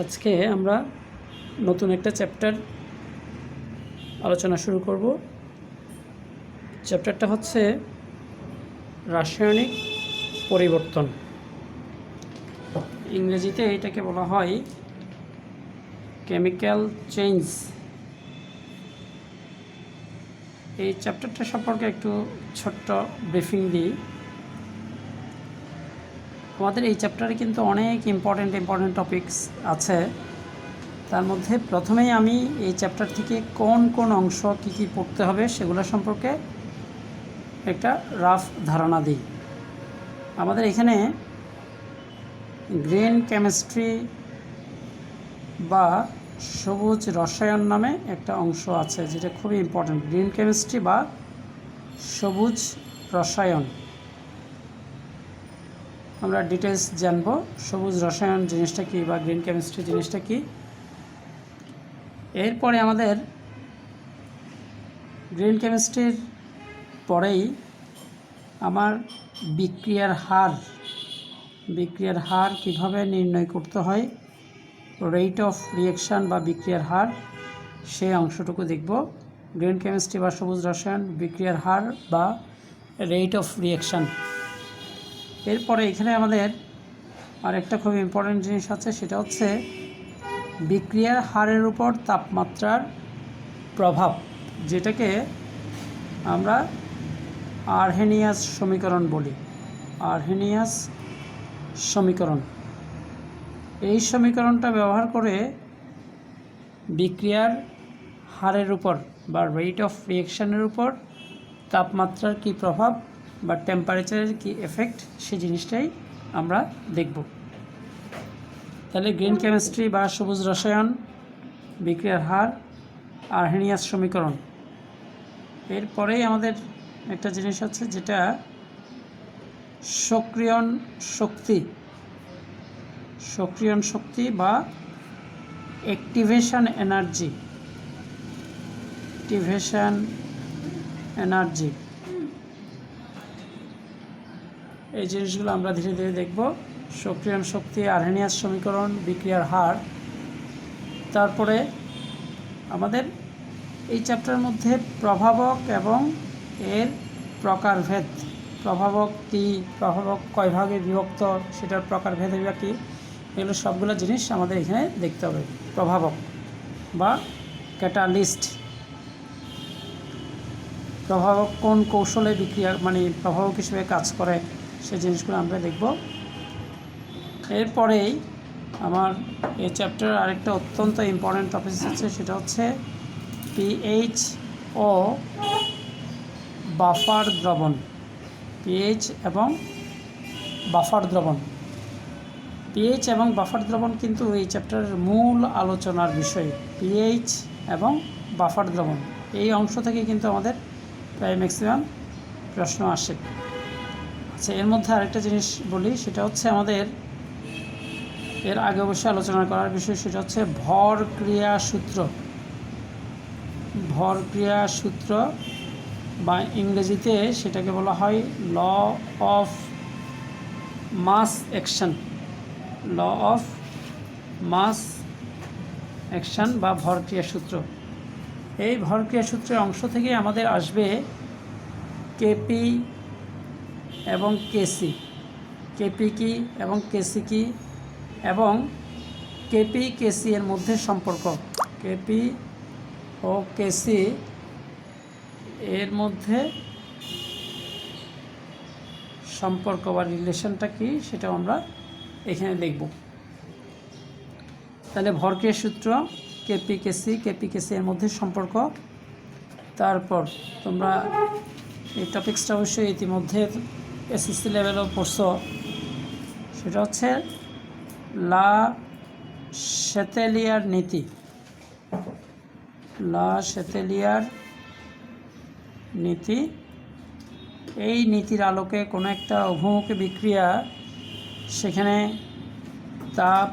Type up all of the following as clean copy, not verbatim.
আজকে আমরা নতুন একটা চ্যাপ্টার আলোচনা শুরু করব। চ্যাপ্টারটা হচ্ছে রাসায়নিক পরিবর্তন। ইংরেজিতে এটাকে বলা হয় কেমিক্যাল চেঞ্জ। এই চ্যাপ্টারটা সম্পর্কে একটু ছোট্ট ব্রিফিং দিই। আমাদের এই চ্যাপ্টারে কিন্তু অনেক ইম্পর্টেন্ট টপিকস আছে। তার মধ্যে প্রথমেই আমি এই চ্যাপ্টার থেকে কোন কোন অংশ কী পড়তে হবে সেগুলো সম্পর্কে একটা রাফ ধারণা দিই। আমাদের এখানে গ্রিন কেমিস্ট্রি বা সবুজ রসায়ন নামে একটা অংশ আছে, যেটা খুবই ইম্পর্ট্যান্ট। গ্রিন কেমিস্ট্রি বা সবুজ রসায়ন আমরা ডিটেলস জানব। সবুজ রসায়ন জিনিসটা কী বা গ্রিন কেমিস্ট্রি জিনিসটা কী। এরপরে আমাদের গ্রিন কেমিস্ট্রির পরেই আমার বিক্রিয়ার হার কিভাবে নির্ণয় করতে হয়, রেট অফ রিঅ্যাকশান বা বিক্রিয়ার হার, সেই অংশটুকু দেখব। গ্রিন কেমিস্ট্রি বা সবুজ রসায়ন, বিক্রিয়ার হার বা রেট অফ রিঅ্যাকশান। এরপরে এখানে আমাদের আরেকটা খুব ইম্পর্ট্যান্ট জিনিস আছে, সেটা হচ্ছে বিক্রিয়ার হারের উপর তাপমাত্রার প্রভাব, যেটাকে আমরা আর্হেনিয়াস সমীকরণ বলি। আর্হেনিয়াস সমীকরণ, এই সমীকরণটা ব্যবহার করে বিক্রিয়ার হারের উপর বা রেট অফ রিঅ্যাকশানের উপর তাপমাত্রার কী প্রভাব বা টেম্পারেচারের কী এফেক্ট, সেই জিনিসটাই আমরা দেখব। তাহলে গ্রিন কেমিস্ট্রি বা সবুজ রসায়ন, বিক্রিয়ার হার, আর্হেনিয়াস সমীকরণ। এরপরেই আমাদের একটা জিনিস আছে, যেটা সক্রিয়ণ শক্তি বা অ্যাক্টিভেশন এনার্জি। এই জিনিসগুলো আমরা ধীরে ধীরে দেখব। সক্রিয়ণ শক্তি, আর্হেনিয়াস সমীকরণ, বিক্রিয়ার হার। তারপরে আমাদের এই চ্যাপ্টারের মধ্যে প্রভাবক এবং এর প্রকারভেদ। প্রভাবক কী, প্রভাবক কয় ভাগে বিভক্ত, সেটার প্রকারভেদ বা কী, এগুলো সবগুলো জিনিস আমাদের এখানে দেখতে হবে। প্রভাবক বা ক্যাটালিস্ট, প্রভাবক কোন কৌশলে বিক্রিয়া প্রভাবক হিসেবে কাজ করে, সেই জিনিসগুলো আমরা দেখব। এরপরেই আমার এই চ্যাপ্টারের আরেকটা অত্যন্ত ইম্পর্ট্যান্ট টপিক আছে, সেটা হচ্ছে পিএইচ ও বাফার দ্রবণ। পিএইচ এবং বাফার দ্রবণ কিন্তু এই চ্যাপ্টারের মূল আলোচনার বিষয়। পিএইচ এবং বাফার দ্রবণ, এই অংশ থেকে কিন্তু আমাদের প্রায় ম্যাক্সিমাম প্রশ্ন আসে। আচ্ছা, এর মধ্যে আরেকটা জিনিস বলি, সেটা হচ্ছে আমাদের এর আগে অবশ্যই আলোচনা করার বিষয়, সেটা হচ্ছে ভর ক্রিয়া সূত্র বা ইংরেজিতে সেটাকে বলা হয় ল অফ মাস অ্যাকশন বা ভরক্রিয়া সূত্র। এই ভরক্রিয়া সূত্রের অংশ থেকে আমাদের আসবে কেপি এবং কেসি। কেপি কি এবং কেসি কি, এবং কেপি কেসি এর মধ্যে সম্পর্ক। কেপি ও কেসি এর মধ্যে সম্পর্ক বা রিলেশনটা কি, সেটাও আমরা এখানে দেখব। তাহলে ভরক্রিয়া সূত্র, কেপি কেসি এর মধ্যে সম্পর্ক। তারপর তোমরা এই টপিক্সটা অবশ্যই ইতিমধ্যে এসএসসি লেভেলও পড়ছো, সেটা হচ্ছে লা শেতেলিয়ার নীতি। এই নীতির আলোকে কোনো একটা অভিমুখী বিক্রিয়া, সেখানে তাপ,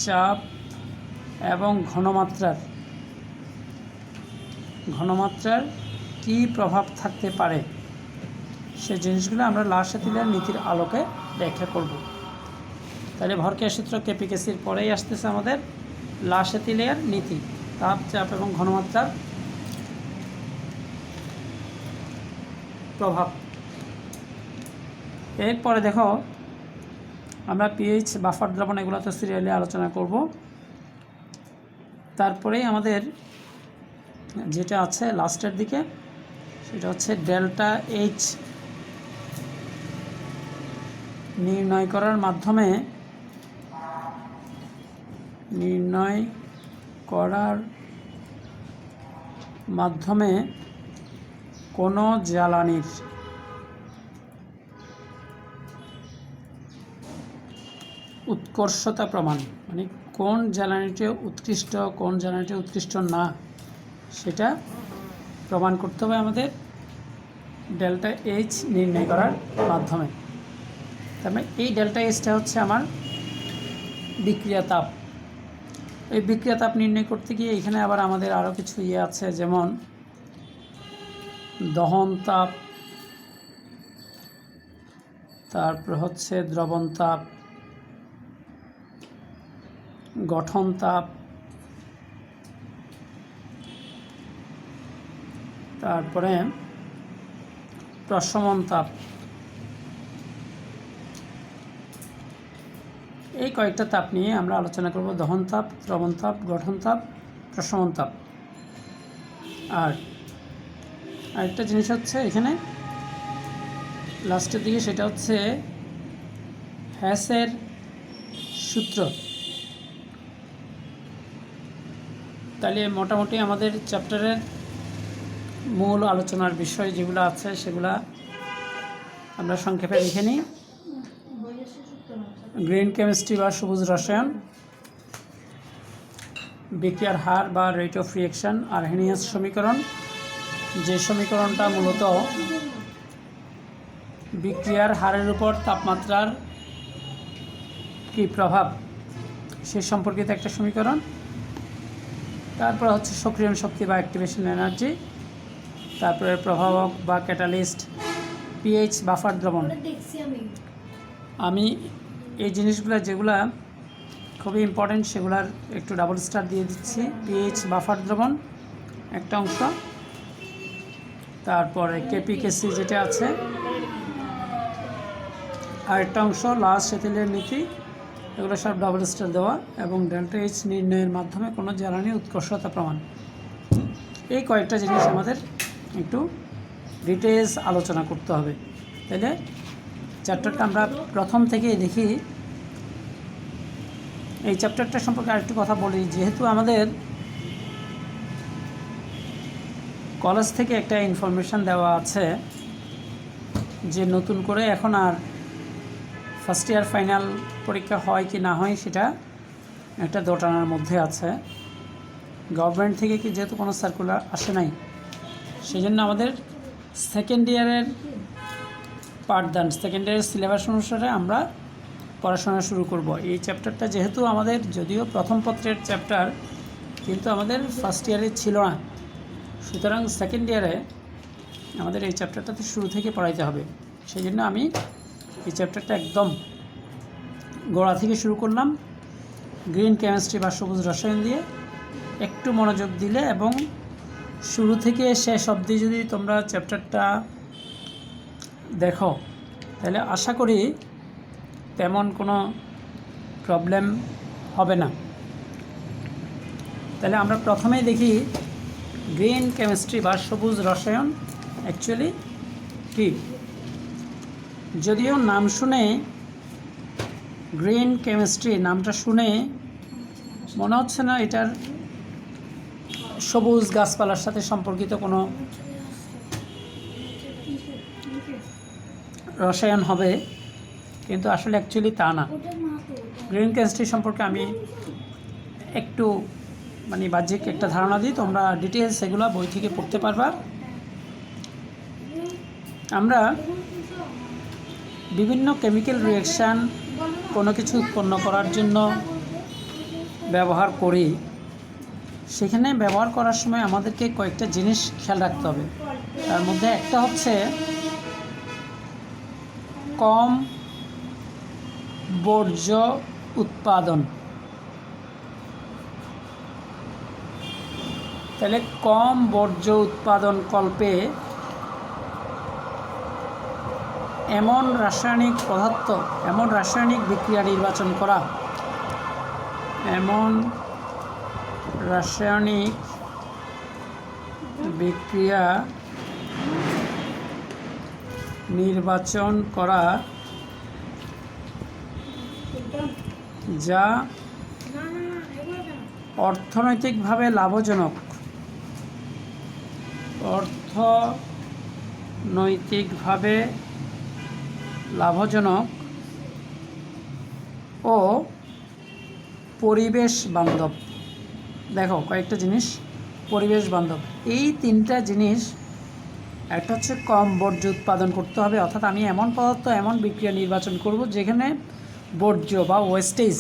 চাপ এবং ঘনমাত্রার কী প্রভাব থাকতে পারে, সে জিনিসগুলো আমরা লা শেতেলিয়ার নীতির আলোকে ব্যাখ্যা করব। তাহলে ভরক্রিয়া সূত্র কেপিকেসির পরেই আসতেছে আমাদের লা শাতিলের নীতি, তাপ, চাপ এবং ঘনমাত্রার প্রভাব। এরপরে দেখো আমরা পিএইচ, বাফার দ্রবণ এগুলো তো সিরিয়ালি আলোচনা করব। তারপরেই আমাদের যেটা আছে লাস্টের দিকে সেটা হচ্ছে ডেল্টা এইচ নির্ণয় করার মাধ্যমে কোনো জ্বালানির উৎকর্ষতা প্রমাণ, মানে কোন জ্বালানিটি উৎকৃষ্ট কোন জ্বালানিটি উৎকৃষ্ট না সেটা প্রমাণ করতে হবে আমাদের ডেল্টা এইচ নির্ণয় করার মাধ্যমে। তারপরে এই ডেল্টা এইচটা হচ্ছে আমার বিক্রিয়া তাপ। এই বিক্রিয়া তাপ নির্ণয় করতে গিয়ে এখানে আবার আমাদের আরও কিছু আছে, যেমন দহন তাপ, তারপর হচ্ছে দ্রবণ তাপ, গঠন তাপ, তারপরে প্রশমন তাপ। এই কয়েকটা তাপ নিয়ে আমরা আলোচনা করব, দহন তাপ, দ্রবণ তাপ, গঠন তাপ, প্রশমন তাপ। আর আরেকটা জিনিস হচ্ছে এখানে লাস্টের দিকে, সেটা হচ্ছে হ্যাসের সূত্র। তাহলে মোটামুটি আমাদের চ্যাপ্টারের মূল আলোচনার বিষয় যেগুলো আছে সেগুলা আমরা সংক্ষেপে লিখে নিই। গ্রিন কেমিস্ট্রি বা সবুজ রসায়ন, বিক্রিয়ার হার বা রেট অফ রিঅ্যাকশন, আর্হেনিয়াস সমীকরণ, যে সমীকরণটা মূলত বিক্রিয়ার হারের উপর তাপমাত্রার কী প্রভাব সে সম্পর্কিত একটা সমীকরণ। তারপর হচ্ছে সক্রিয়ণ শক্তি বা অ্যাক্টিভেশন এনার্জি, তারপরে প্রভাবক বা ক্যাটালিস্ট, পিএইচ, বাফার দ্রবণ। আমি এই জিনিসগুলো যেগুলা খুবই ইম্পর্টেন্ট সেগুলার একটু ডাবল স্টার দিয়ে দিচ্ছি। পিএইচ, বাফার দ্রবণ একটা অংশ, তারপরে কেপিকেসি যেটা আছে আরেকটা অংশ, লা শাতিলের নীতি, এগুলো সব ডাবল স্টার দেওয়া, এবং ডেল্টা এইচ নির্ণয়ের মাধ্যমে কোনো জ্বালানির উৎকর্ষতা প্রমাণ। এই কয়েকটা জিনিস আমাদের একটু ডিটেলস আলোচনা করতে হবে। তাইলে চ্যাপ্টারটা আমরা প্রথম থেকেই দেখি। এই চ্যাপ্টারটা সম্পর্কে আরেকটু কথা বলি। যেহেতু আমাদের কলেজ থেকে একটা ইনফরমেশান দেওয়া আছে যে নতুন করে এখন আর ফার্স্ট ইয়ার ফাইনাল পরীক্ষা হয় কি না হয় সেটা একটা দোটানার মধ্যে আছে। গভর্নমেন্ট থেকে কি যেহেতু কোনো সার্কুলার আসে নাই, সেই জন্য আমাদের সেকেন্ড ইয়ারের পাঠদান, সেকেন্ড ইয়ারের সিলেবাস অনুসারে আমরা পড়াশোনা শুরু করব। এই চ্যাপ্টারটা যেহেতু আমাদের যদিও প্রথম পত্রের চ্যাপ্টার, কিন্তু আমাদের ফার্স্ট ইয়ারে ছিল না, সুতরাং সেকেন্ড ইয়ারে আমাদের এই চ্যাপ্টারটাতে শুরু থেকে পড়াইতে হবে। সেই জন্য আমি এই চ্যাপ্টারটা একদম গোড়া থেকে শুরু করলাম, গ্রিন কেমিস্ট্রি বা সবুজ রসায়ন দিয়ে। একটু মনোযোগ দিলে এবং শুরু থেকে শেষ অবধি যদি তোমরা চ্যাপ্টারটা দেখো, তাহলে আশা করি তেমন কোনো প্রবলেম হবে না। তাহলে আমরা প্রথমেই দেখি গ্রিন কেমিস্ট্রি বা সবুজ রসায়ন অ্যাকচুয়ালি কী। যদিও নাম শুনে, গ্রিন কেমিস্ট্রি নামটা শুনে মনে হচ্ছে না এটার সবুজ গাছপালার সাথে সম্পর্কিত কোনো রসায়ন হবে, কিন্তু আসলে অ্যাকচুয়ালি তা না। গ্রিন কেমিস্ট্রি সম্পর্কে আমি একটু বাহ্যিক একটা ধারণা দিই, তোমরা ডিটেলস এগুলো বই থেকে পড়তে পারবা। আমরা বিভিন্ন কেমিক্যাল রিঅ্যাকশান কোনো কিছু উৎপন্ন করার জন্য ব্যবহার করি। সেখানে ব্যবহার করার সময় আমাদেরকে কয়েকটা জিনিস খেয়াল রাখতে হবে। তার মধ্যে একটা হচ্ছে কম বর্জ্য উৎপাদন। তাহলে কম বর্জ্য উৎপাদন কল্পে এমন রাসায়নিক পদার্থ, এমন রাসায়নিক বিক্রিয়া নির্বাচন করা, এমন রাসায়নিক বিক্রিয়া নির্বাচন করা যা অর্থনৈতিকভাবে লাভজনক, অর্থনৈতিকভাবে লাভজনক ও পরিবেশ বান্ধব। দেখো কয়েকটা জিনিস, পরিবেশ বান্ধব, এই তিনটা জিনিস। একটা হচ্ছে কম বর্জ্য উৎপাদন করতে হবে, অর্থাৎ আমি এমন পদার্থ, এমন বিক্রিয়া নির্বাচন করব যেখানে বর্জ্য বা ওয়েস্টেজ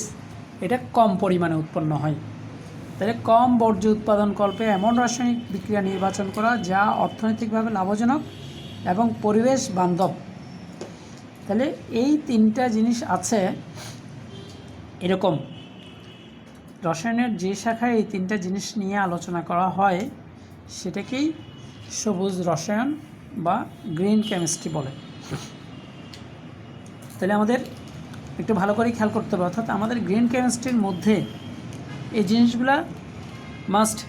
এটা কম পরিমাণে উৎপন্ন হয়। তাহলে কম বর্জ্য উৎপাদন কল্পে এমন রাসায়নিক বিক্রিয়া নির্বাচন করা যা অর্থনৈতিকভাবে লাভজনক এবং পরিবেশ বান্ধব। তাহলে এই তিনটা জিনিস আছে। এরকম রসায়নের যে শাখায় এই তিনটা জিনিস নিয়ে আলোচনা করা হয় সেটাকেই সবুজ রসায়ন বা গ্রিন কেমিস্ট্রি বলে। তাহলে আমাদের একটু ভালো করে খেয়াল করতে হবে, অর্থাৎ আমাদের গ্রিন কেমিস্ট্রির মধ্যে এই জিনিসগুলা মাস্ট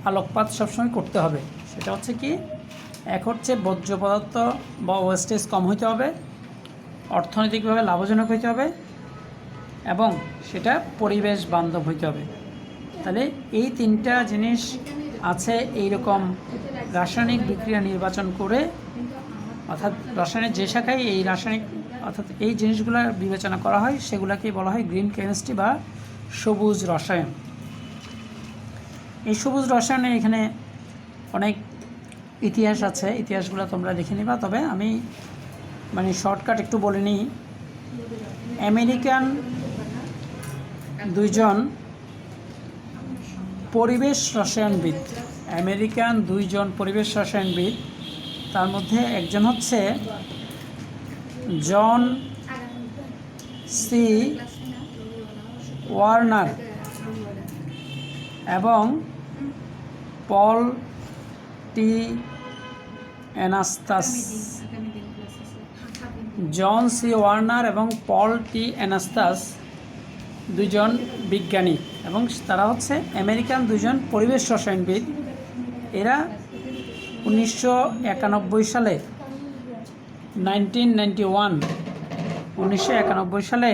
আলোকপাত সবসময় করতে হবে। সেটা হচ্ছে কি, এক হচ্ছে বর্জ্য পদার্থ বা ওয়েস্টেজ কম হইতে হবে, অর্থনৈতিকভাবে লাভজনক হইতে হবে এবং সেটা পরিবেশ বান্ধব হইতে হবে। তাহলে এই তিনটা জিনিস আছে এইরকম রাসায়নিক বিক্রিয়া নির্বাচন করে, অর্থাৎ রসায়নের যে শাখায় এই রাসায়নিক অর্থাৎ এই জিনিসগুলো বিবেচনা করা হয় সেগুলোকেই বলা হয় গ্রিন কেমিস্ট্রি বা সবুজ রসায়ন। এই সবুজ রসায়নে এখানে অনেক ইতিহাস আছে, ইতিহাসগুলো তোমরা দেখে নিবা। তবে আমি শর্টকাট একটু বলে নিই। আমেরিকান দুইজন পরিবেশ রসায়নবিদ, তার মধ্যে একজন হচ্ছে জন সি ওয়ার্নার এবং পল টি অ্যানাস্তাস। জন সি ওয়ার্নার এবং পল টি অ্যানাস্তাস দুজন বিজ্ঞানী এবং তারা হচ্ছে আমেরিকান দুজন পরিবেশ রসায়নবিদ। এরা 1991 সালে 1991 সালে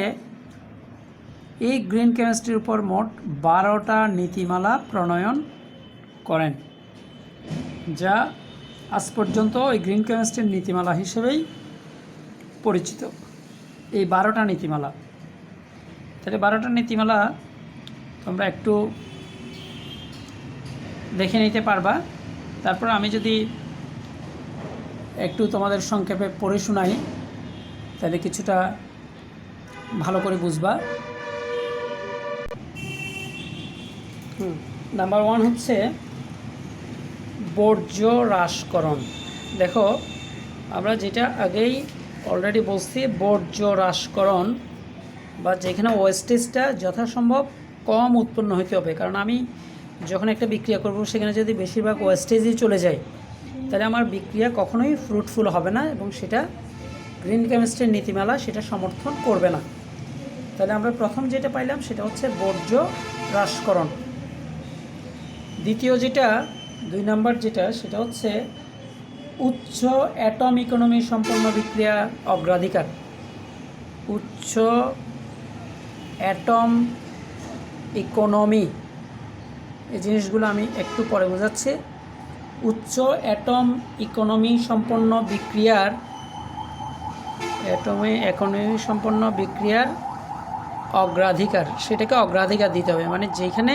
এই গ্রিন কেমিস্ট্রির উপর মোট 12টা নীতিমালা প্রণয়ন করেন, যা আজ পর্যন্ত এই গ্রিন কেমিস্ট্রির নীতিমালা হিসেবেই পরিচিত। এই 12টা নীতিমালা, তাহলে 12টা নীতিমালা তোমরা একটু দেখে নিতে পারবা। তারপর আমি যদি একটু তোমাদের সংক্ষেপে পড়ে শোনাই তাহলে কিছুটা ভালো করে বুঝবা। নাম্বার 1 হচ্ছে বর্জ্য হ্রাসকরণ। দেখো আমরা যেটা আগেই অলরেডি বলছি, বর্জ্য হ্রাসকরণ বা যেখানে ওয়েস্টেজটা যথাসম্ভব কম উৎপন্ন হতে হবে। কারণ আমি যখন একটা বিক্রিয়া করব সেখানে যদি বেশিরভাগ ওয়েস্টেজই চলে যায় তাহলে আমার বিক্রিয়া কখনোই ফ্রুটফুল হবে না এবং সেটা গ্রিন কেমিস্ট্রির নীতিমালা সেটা সমর্থন করবে না। তাহলে আমরা প্রথম যেটা পাইলাম সেটা হচ্ছে বর্জ্য হ্রাসকরণ। দ্বিতীয় যেটা 2 নম্বর যেটা সেটা হচ্ছে উচ্চ অ্যাটম ইকোনমি সম্পন্ন বিক্রিয়া অগ্রাধিকার। উচ্চ অ্যাটম ইকোনমি, এই জিনিসগুলো আমি একটু পরে বোঝাচ্ছি। উচ্চ অ্যাটম ইকোনমি সম্পন্ন বিক্রিয়ার অগ্রাধিকার, সেটাকে অগ্রাধিকার দিতে হবে। মানে যেখানে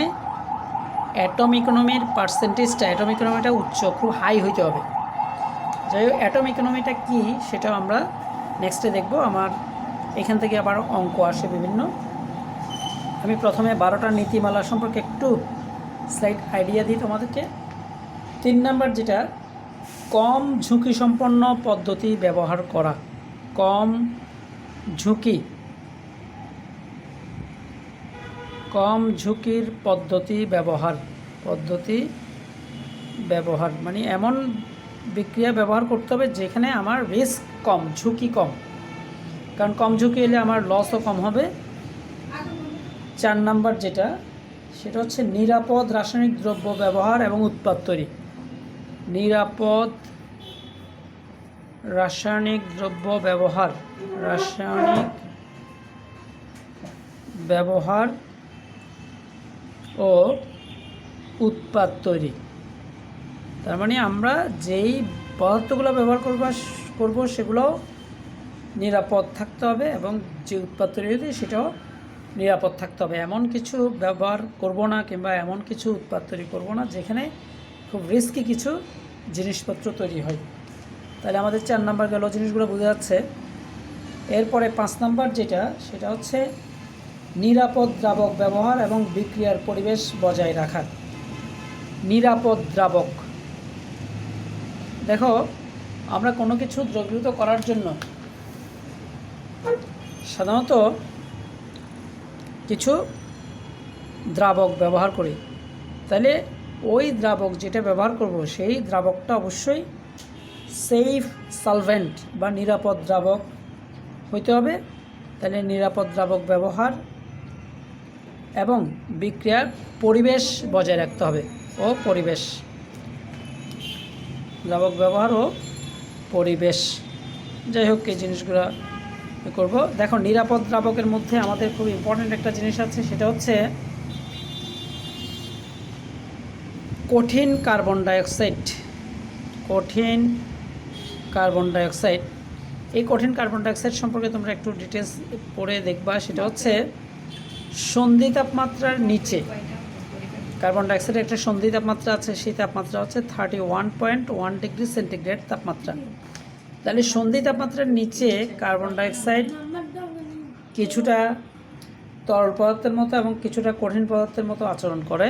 অ্যাটম ইকোনমির পার্সেন্টেজটা, অ্যাটম ইকোনমিটা উচ্চ, খুব হাই হইতে হবে। যাই হোক, অ্যাটম ইকোনমিটা কী সেটাও আমরা নেক্সটে দেখব। আমার এখান থেকে আবার অঙ্ক আসে বিভিন্ন। আমি প্রথমে 12টা নীতিমালা সম্পর্কে একটু স্লাইড আইডিয়া দিই তোমাদেরকে। 3 নম্বর যেটা, কম ঝুঁকি সম্পন্ন পদ্ধতি ব্যবহার করা। কম ঝুঁকি কম ঝুঁকির পদ্ধতি ব্যবহার মানে এমন বিক্রিয়া ব্যবহার করতে হবে যেখানে আমার রিস্ক কম, ঝুঁকি কম, কারণ কম ঝুঁকি এলে আমার লসও কম হবে। 4 নাম্বার যেটা, সেটা হচ্ছে নিরাপদ রাসায়নিক দ্রব্য ব্যবহার এবং উৎপাদ তৈরি। নিরাপদ রাসায়নিক দ্রব্য ব্যবহার ও উৎপাদ তৈরি। তার মানে আমরা যেই পদার্থগুলো ব্যবহার করব সেগুলো নিরাপদ থাকতে হবে এবং যে উৎপাদ তৈরি হবে সেটাও নিরাপদ থাকতে হবে। এমন কিছু ব্যবহার করব না কিংবা এমন কিছু উৎপাদ তৈরি করব না যেখানে খুব রিস্কি কিছু জিনিসপত্র তৈরি হয়। তাহলে আমাদের 4 নাম্বার গেল, জিনিসগুলো বোঝা যাচ্ছে। এরপরে 5 নাম্বার যেটা, সেটা হচ্ছে নিরাপদ দ্রাবক ব্যবহার এবং বিক্রিয়ার পরিবেশ বজায় রাখা। নিরাপদ দ্রাবক, দেখো আমরা কোনো কিছু দ্রবীভূত করার জন্য সাধারণত কিছু দ্রাবক ব্যবহার করি। তাহলে ওই দ্রাবক যেটা ব্যবহার করব সেই দ্রাবকটা অবশ্যই সেফ সলভেন্ট বা নিরাপদ দ্রাবক হইতে হবে। তাহলে নিরাপদ দ্রাবক ব্যবহার এবং বিক্রিয়ার পরিবেশ বজায় রাখতে হবে ও পরিবেশ, দ্রাবক ব্যবহার ও পরিবেশ, যাই হোক এই জিনিসগুলো করব। দেখো নিরাপদ দ্রাবকের মধ্যে আমাদের খুব ইম্পর্ট্যান্ট একটা জিনিস আছে, সেটা হচ্ছে কঠিন কার্বন ডাইঅক্সাইড। এই কঠিন কার্বন ডাইঅক্সাইড সম্পর্কে তোমরা একটু ডিটেলস পড়ে দেখবা। সেটা হচ্ছে সন্ধি তাপমাত্রার নিচে কার্বন ডাইঅক্সাইডের একটা সন্ধি তাপমাত্রা আছে, সেই তাপমাত্রা হচ্ছে 31.1 ডিগ্রি সেন্টিগ্রেড তাপমাত্রা। তাহলে সন্ধি তাপমাত্রার নিচে কার্বন ডাইঅক্সাইড কিছুটা তরল পদার্থের মতো এবং কিছুটা কঠিন পদার্থের মতো আচরণ করে।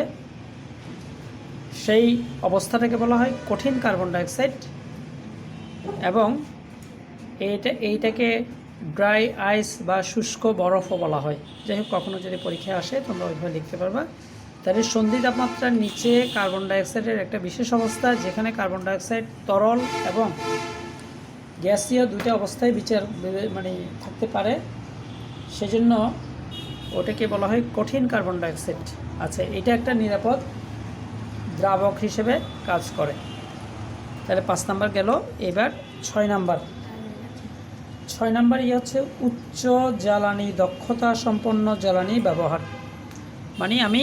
সেই অবস্থাটাকে বলা হয় কঠিন কার্বন ডাইঅক্সাইড এবং এইটাকে ড্রাই আইস বা শুষ্ক বরফও বলা হয়। যাই হোক কখনো যদি পরীক্ষায় আসে তোমরা ওইভাবে লিখতে পারবা। তাহলে সন্ধি তাপমাত্রার নিচে কার্বন ডাইঅক্সাইডের একটা বিশেষ অবস্থা, যেখানে কার্বন ডাইঅক্সাইড তরল এবং গ্যাসীয় দুইটা অবস্থায় থাকতে পারে, সেজন্য ওটাকে বলা হয় কঠিন কার্বন ডাইঅক্সাইড। আচ্ছা, এটা একটা নিরাপদ দ্রাবক হিসেবে কাজ করে। তাহলে 5 নাম্বার গেল। এবার 6 নাম্বার হচ্ছে উচ্চ জ্বালানি দক্ষতা সম্পন্ন জ্বালানি ব্যবহার। মানে আমি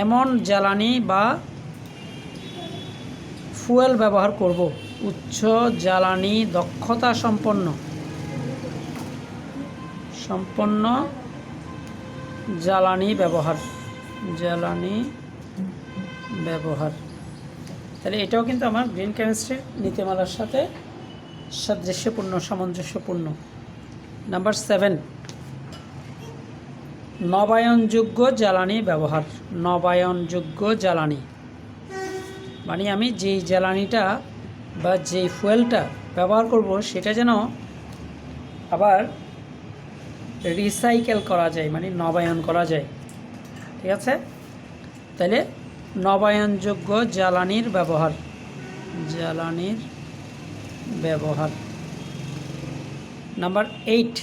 এমন জ্বালানি বা ফুয়েল ব্যবহার করব উচ্চ জ্বালানি দক্ষতা সম্পন্ন জ্বালানি ব্যবহার। তাহলে এটাও কিন্তু আমার গ্রিন কেমিস্ট্রির নীতিমালার সাথে সামঞ্জস্যপূর্ণ। নাম্বার 7, নবায়নযোগ্য জ্বালানি ব্যবহার। নবায়নযোগ্য জ্বালানি মানে আমি যেই জ্বালানিটা বা যেই ফুয়েলটা ব্যবহার করব সেটা যেন আবার রিসাইকেল করা যায়, মানে নবায়ন করা যায়। ঠিক আছে, তাহলে নবায়নযোগ্য জ্বালানির ব্যবহার। নাম্বার 8,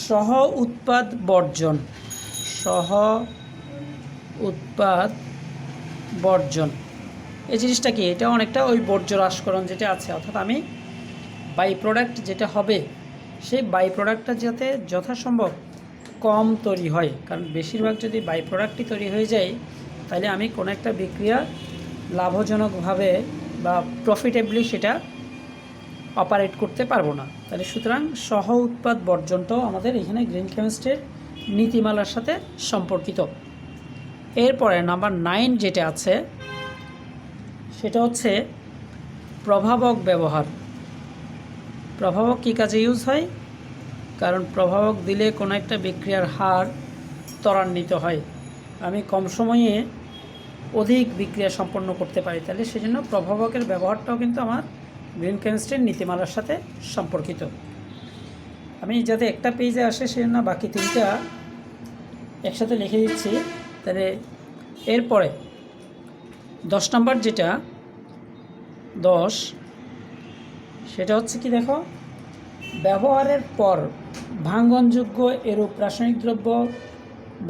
সহ উৎপাদ বর্জন। এই জিনিসটা কি? এটা অনেকটা ওই বর্জ্য হ্রাসকরণ যেটা আছে, অর্থাৎ আমি বাই প্রোডাক্ট যেটা হবে সেই বাই প্রোডাক্টটা যাতে যথাসম্ভব কম তৈরি হয়, কারণ বেশিরভাগ যদি বাই প্রোডাক্টই তৈরি হয়ে যায় তাহলে আমি কোনো একটা বিক্রিয়া লাভজনকভাবে বা প্রফিটেবলি সেটা অপারেট করতে পারবো না। তাহলে সুতরাং সহ উৎপাদ বর্জনটাও আমাদের এখানে গ্রিন কেমিস্ট্রির নীতিমালার সাথে সম্পর্কিত। এরপরে নাম্বার 9 যেটা আছে সেটা হচ্ছে প্রভাবক ব্যবহার। প্রভাবক কী কাজে ইউজ হয়? কারণ প্রভাবক দিলে কোনো একটা বিক্রিয়ার হার ত্বরান্বিত হয়, আমি কম সময়ে অধিক বিক্রিয়া সম্পন্ন করতে পারি। তাহলে সেজন্য প্রভাবকের ব্যবহারটাও কিন্তু আমার গ্রিন কেমিস্ট্রির নীতিমালার সাথে সম্পর্কিত। আমি যাতে একটা পেজে আসে সেজন্য বাকি 3টা একসাথে লিখে দিচ্ছি। তাহলে এরপরে 10 নম্বর যেটা 10, সেটা হচ্ছে কি দেখো, ব্যবহারের পর ভাঙ্গনযোগ্য এরূপ রাসায়নিক দ্রব্য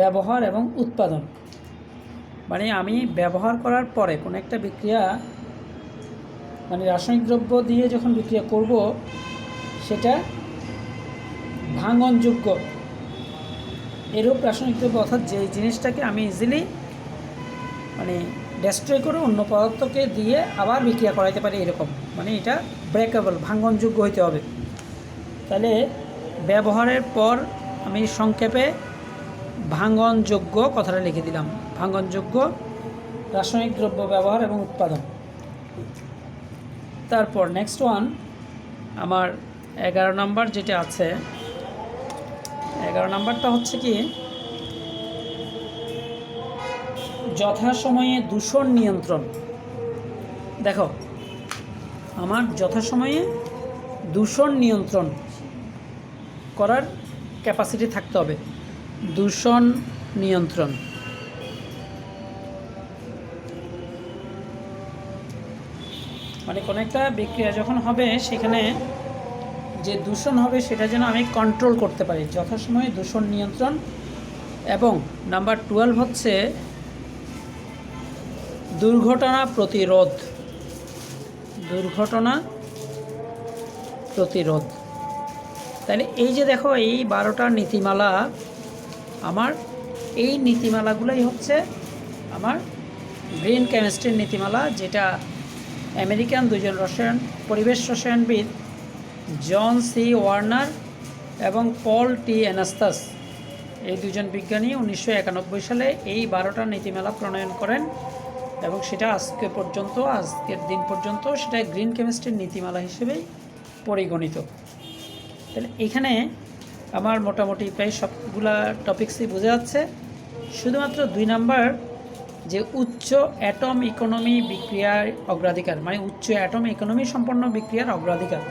ব্যবহার এবং উৎপাদন। মানে আমি ব্যবহার করার পরে কোনো একটা বিক্রিয়া, মানে রাসায়নিক দ্রব্য দিয়ে যখন বিক্রিয়া করব, সেটা ভাঙ্গনযোগ্য এরূপ রাসায়নিক দ্রব্য, অর্থাৎ যে জিনিসটাকে আমি ইজিলি মানে ডেস্ট্রয় করে অন্য পদার্থকে দিয়ে আবার বিক্রিয়া করাইতে পারি, এরকম, মানে এটা ব্রেকেবল, ভাঙ্গনযোগ্য হইতে হবে। তাহলে ব্যবহারের পর আমি সংক্ষেপে ভাঙ্গনযোগ্য কথাটা লিখে দিলাম, ভাঙ্গনযোগ্য রাসায়নিক দ্রব্য ব্যবহার এবং উৎপাদন। তারপর নেক্সট ওয়ান আমার 11 নম্বর যেটা আছে, 11 নম্বরটা হচ্ছে কি, যথাসময়ে দূষণ নিয়ন্ত্রণ। দেখো, আমার যথাসময়ে দূষণ নিয়ন্ত্রণ করার ক্যাপাসিটি থাকতে হবে। দূষণ নিয়ন্ত্রণ, মানে কোনো একটা বিক্রিয়া যখন হবে সেখানে যে দূষণ হবে সেটা যেন আমি কন্ট্রোল করতে পারি, যথাসময়ে দূষণ নিয়ন্ত্রণ। এবং নাম্বার 12 হচ্ছে দুর্ঘটনা প্রতিরোধ। দুর্ঘটনা প্রতিরোধ। তাহলে এই যে দেখো, এই 12টা নীতিমালা, আমার এই নীতিমালাগুলোই হচ্ছে আমার গ্রিন কেমিস্ট্রির নীতিমালা, যেটা আমেরিকান দুজন পরিবেশ রসায়নবিদ জন সি ওয়ার্নার এবং পল টি অ্যানাস্তাস, এই দুজন বিজ্ঞানী 1991 সালে এই 12টা নীতিমালা প্রণয়ন করেন, এবং সেটা আজকের দিন পর্যন্ত সেটা গ্রিন কেমিস্ট্রির নীতিমালা হিসেবেই পরিগণিত। তাহলে এখানে আমার মোটামুটি প্রায় সবগুলা টপিক্সই বোঝা যাচ্ছে। শুধুমাত্র 2 নাম্বার, যে উচ্চ অ্যাটম ইকোনমি বিক্রিয়ার অগ্রাধিকার, মানে উচ্চ অ্যাটম ইকোনমি সম্পন্ন বিক্রিয়ার অগ্রাধিকার।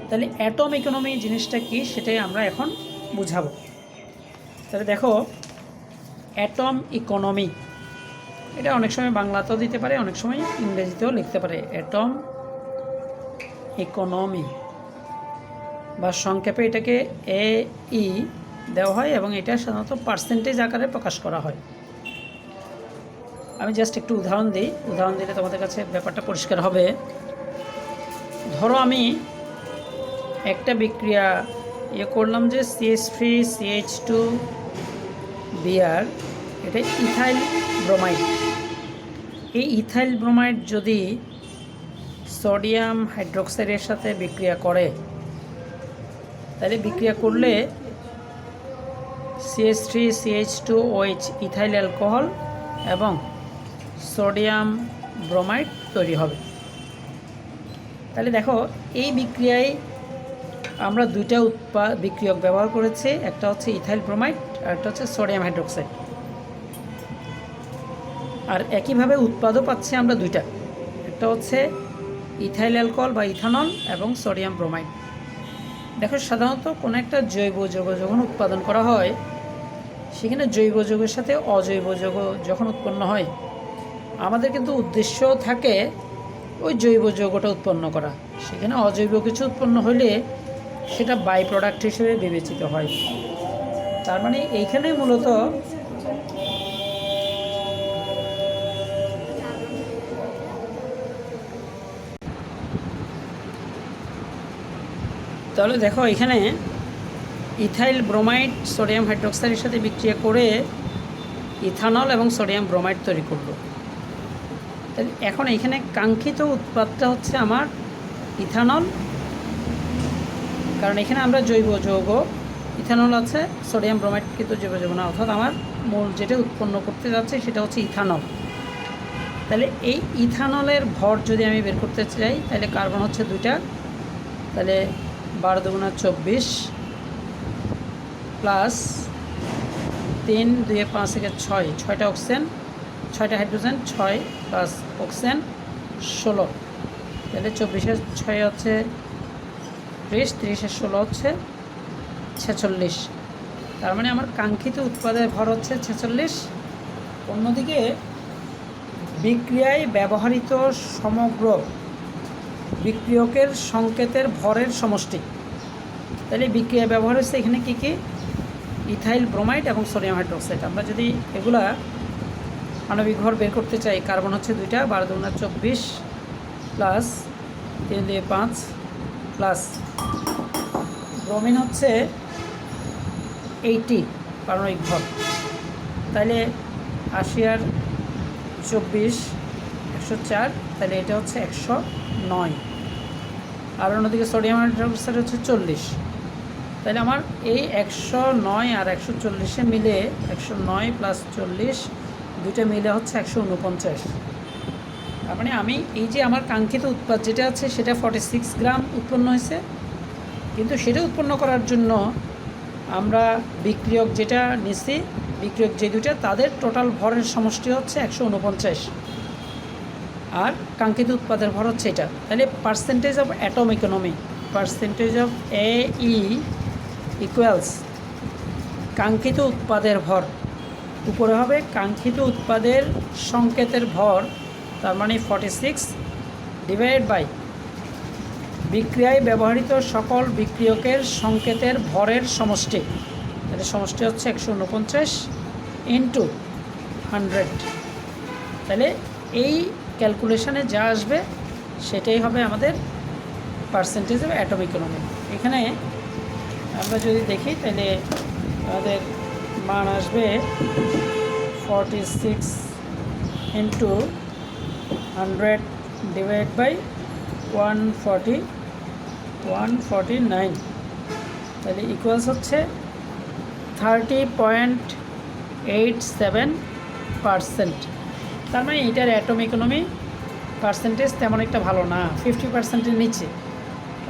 তাহলে অ্যাটম ইকোনমি জিনিসটা কি, সেটাই আমরা এখন বুঝাবো। তাহলে দেখো, অ্যাটম ইকোনমি এটা অনেক সময় বাংলাতেও দিতে পারে, অনেক সময় ইংরেজিতেও লিখতে পারে। অ্যাটম ইকোনমি বা সংক্ষেপে এটাকে AE দেওয়া হয়, এবং এটা সাধারণত পার্সেন্টেজ আকারে প্রকাশ করা হয়। আমি জাস্ট একটু উদাহরণ দিই, উদাহরণ দিলে তোমাদের কাছে ব্যাপারটা পরিষ্কার হবে। ধরো আমি একটা বিক্রিয়া করলাম যে CH3CH2Br, এটা ইথাইল ব্রোমাইড। এই ইথাইল ব্রোমাইড যদি সোডিয়াম হাইড্রোক্সাইডের সাথে বিক্রিয়া করে, তাহলে বিক্রিয়া করলে CH3CH2OH ইথাইল অ্যালকোহল এবং সোডিয়াম ব্রোমাইড তৈরি হবে। তাহলে দেখো, এই বিক্রিয়ায় আমরা দুইটা বিক্রিয়ক ব্যবহার করেছি, একটা হচ্ছে ইথাইল ব্রোমাইড আর একটা হচ্ছে সোডিয়াম হাইড্রোক্সাইড। আর একইভাবে উৎপাদও পাচ্ছি আমরা দুইটা, একটা হচ্ছে ইথাইল অ্যালকোহল বা ইথানল এবং সোডিয়াম ব্রোমাইড। দেখো, সাধারণত কোনো একটা জৈব যৌগ যখন উৎপাদন করা হয়, সেখানে জৈব যৌগের সাথে অজৈব যৌগ যখন উৎপন্ন হয়, আমাদের কিন্তু উদ্দেশ্য থাকে ওই জৈব যৌগটা উৎপন্ন করা। সেখানে অজৈব কিছু উৎপন্ন হলে সেটা বাই প্রোডাক্ট হিসেবে বিবেচিত হয়। তার মানে এইখানে মূলত তাহলে দেখো, এখানে ইথাইল ব্রোমাইড সোডিয়াম হাইড্রোক্সাইডের সাথে বিক্রিয়া করে ইথানল এবং সোডিয়াম ব্রোমাইড তৈরি করলো। তাহলে এখন এখানে কাঙ্ক্ষিত উৎপাদটা হচ্ছে আমার ইথানল, কারণ এখানে আমরা জৈব যৌগ ইথানল আছে, সোডিয়াম ব্রোমাইড কিন্তু জৈব যৌগ না, অর্থাৎ আমার মূল যেটা উৎপন্ন করতে যাচ্ছে সেটা হচ্ছে ইথানল। তাহলে এই ইথানলের ভর যদি আমি বের করতে চাই, তাহলে কার্বন হচ্ছে 2টা, তাহলে 12 দুগুণা 24 প্লাস 3 2 5 থেকে 6, 6টা অক্সিজেন, 6টা হাইড্রোজেন, 6 প্লাস অক্সিজেন 16। তাহলে 24-এর 6 হচ্ছে 30, 30-এর 16 হচ্ছে 46। তার মানে আমার কাঙ্ক্ষিত উৎপাদের ভর হচ্ছে 46। অন্যদিকে বিক্রিয়ায় ব্যবহৃত সমগ্র বিক্রিয়কের সংকেতের ভরের সমষ্টি। তাহলে বিক্রিয়ায় ব্যবহার হচ্ছে এখানে কী কী? ইথাইল ব্রোমাইড এবং সোডিয়াম হাইড্রোক্সাইড। আমরা যদি এগুলা আণবিক ভর বের করতে চাই, কার্বন হচ্ছে 2টা, 12 × 24 প্লাস 3 দিয়ে 5 প্লাস ব্রোমিন হচ্ছে 80 পারমাণবিক ভর। তাহলে 80 আর 24 104, তাহলে এটা হচ্ছে 109। আর অন্যদিকে সোডিয়াম হাইড্রোক্সাইড হচ্ছে 40। তাহলে আমার এই 109 আর 140 মিলে 109 প্লাস 40 দুইটা মিলে হচ্ছে 149। তার মানে আমি এই যে আমার কাঙ্ক্ষিত উৎপাদ যেটা আছে সেটা 46 গ্রাম উৎপন্ন হয়েছে, কিন্তু সেটা উৎপন্ন করার জন্য আমরা বিক্রিয়ক যেটা নিচ্ছি, বিক্রিয়ক যে দুইটা তাদের টোটাল ভরের সমষ্টি হচ্ছে 149, আর কাঙ্ক্ষিত উৎপাদের ভর হচ্ছে এটা। তাহলে percentage of atom economy, percentage of AE equals কাঙ্ক্ষিত উৎপাদের ভর, উপরে হবে কাঙ্ক্ষিত উৎপাদের সংকেতের ভর, তার মানে 46 ডিভাইডেড বাই বিক্রিয়ায় ব্যবহৃত সকল বিক্রিয়কের সংকেতের ভরের সমষ্টি। তাহলে সমষ্টি হচ্ছে 149 ইন্টু 100। তাহলে এই ক্যালকুলেশনে যা আসবে সেটাই হবে আমাদের পার্সেন্টেজ অফ অ্যাটম ইকোনমি। এখানে আমরা যদি দেখি তাহলে আমাদের মান আসবে 46 ইন্টু 100 ডিভাইড বাই 149, তাহলে ইকুয়ালস হচ্ছে 30.87%। তার মানে এটার অ্যাটম ইকোনমি পার্সেন্টেজ তেমন একটা ভালো না, 50%-এর নিচে।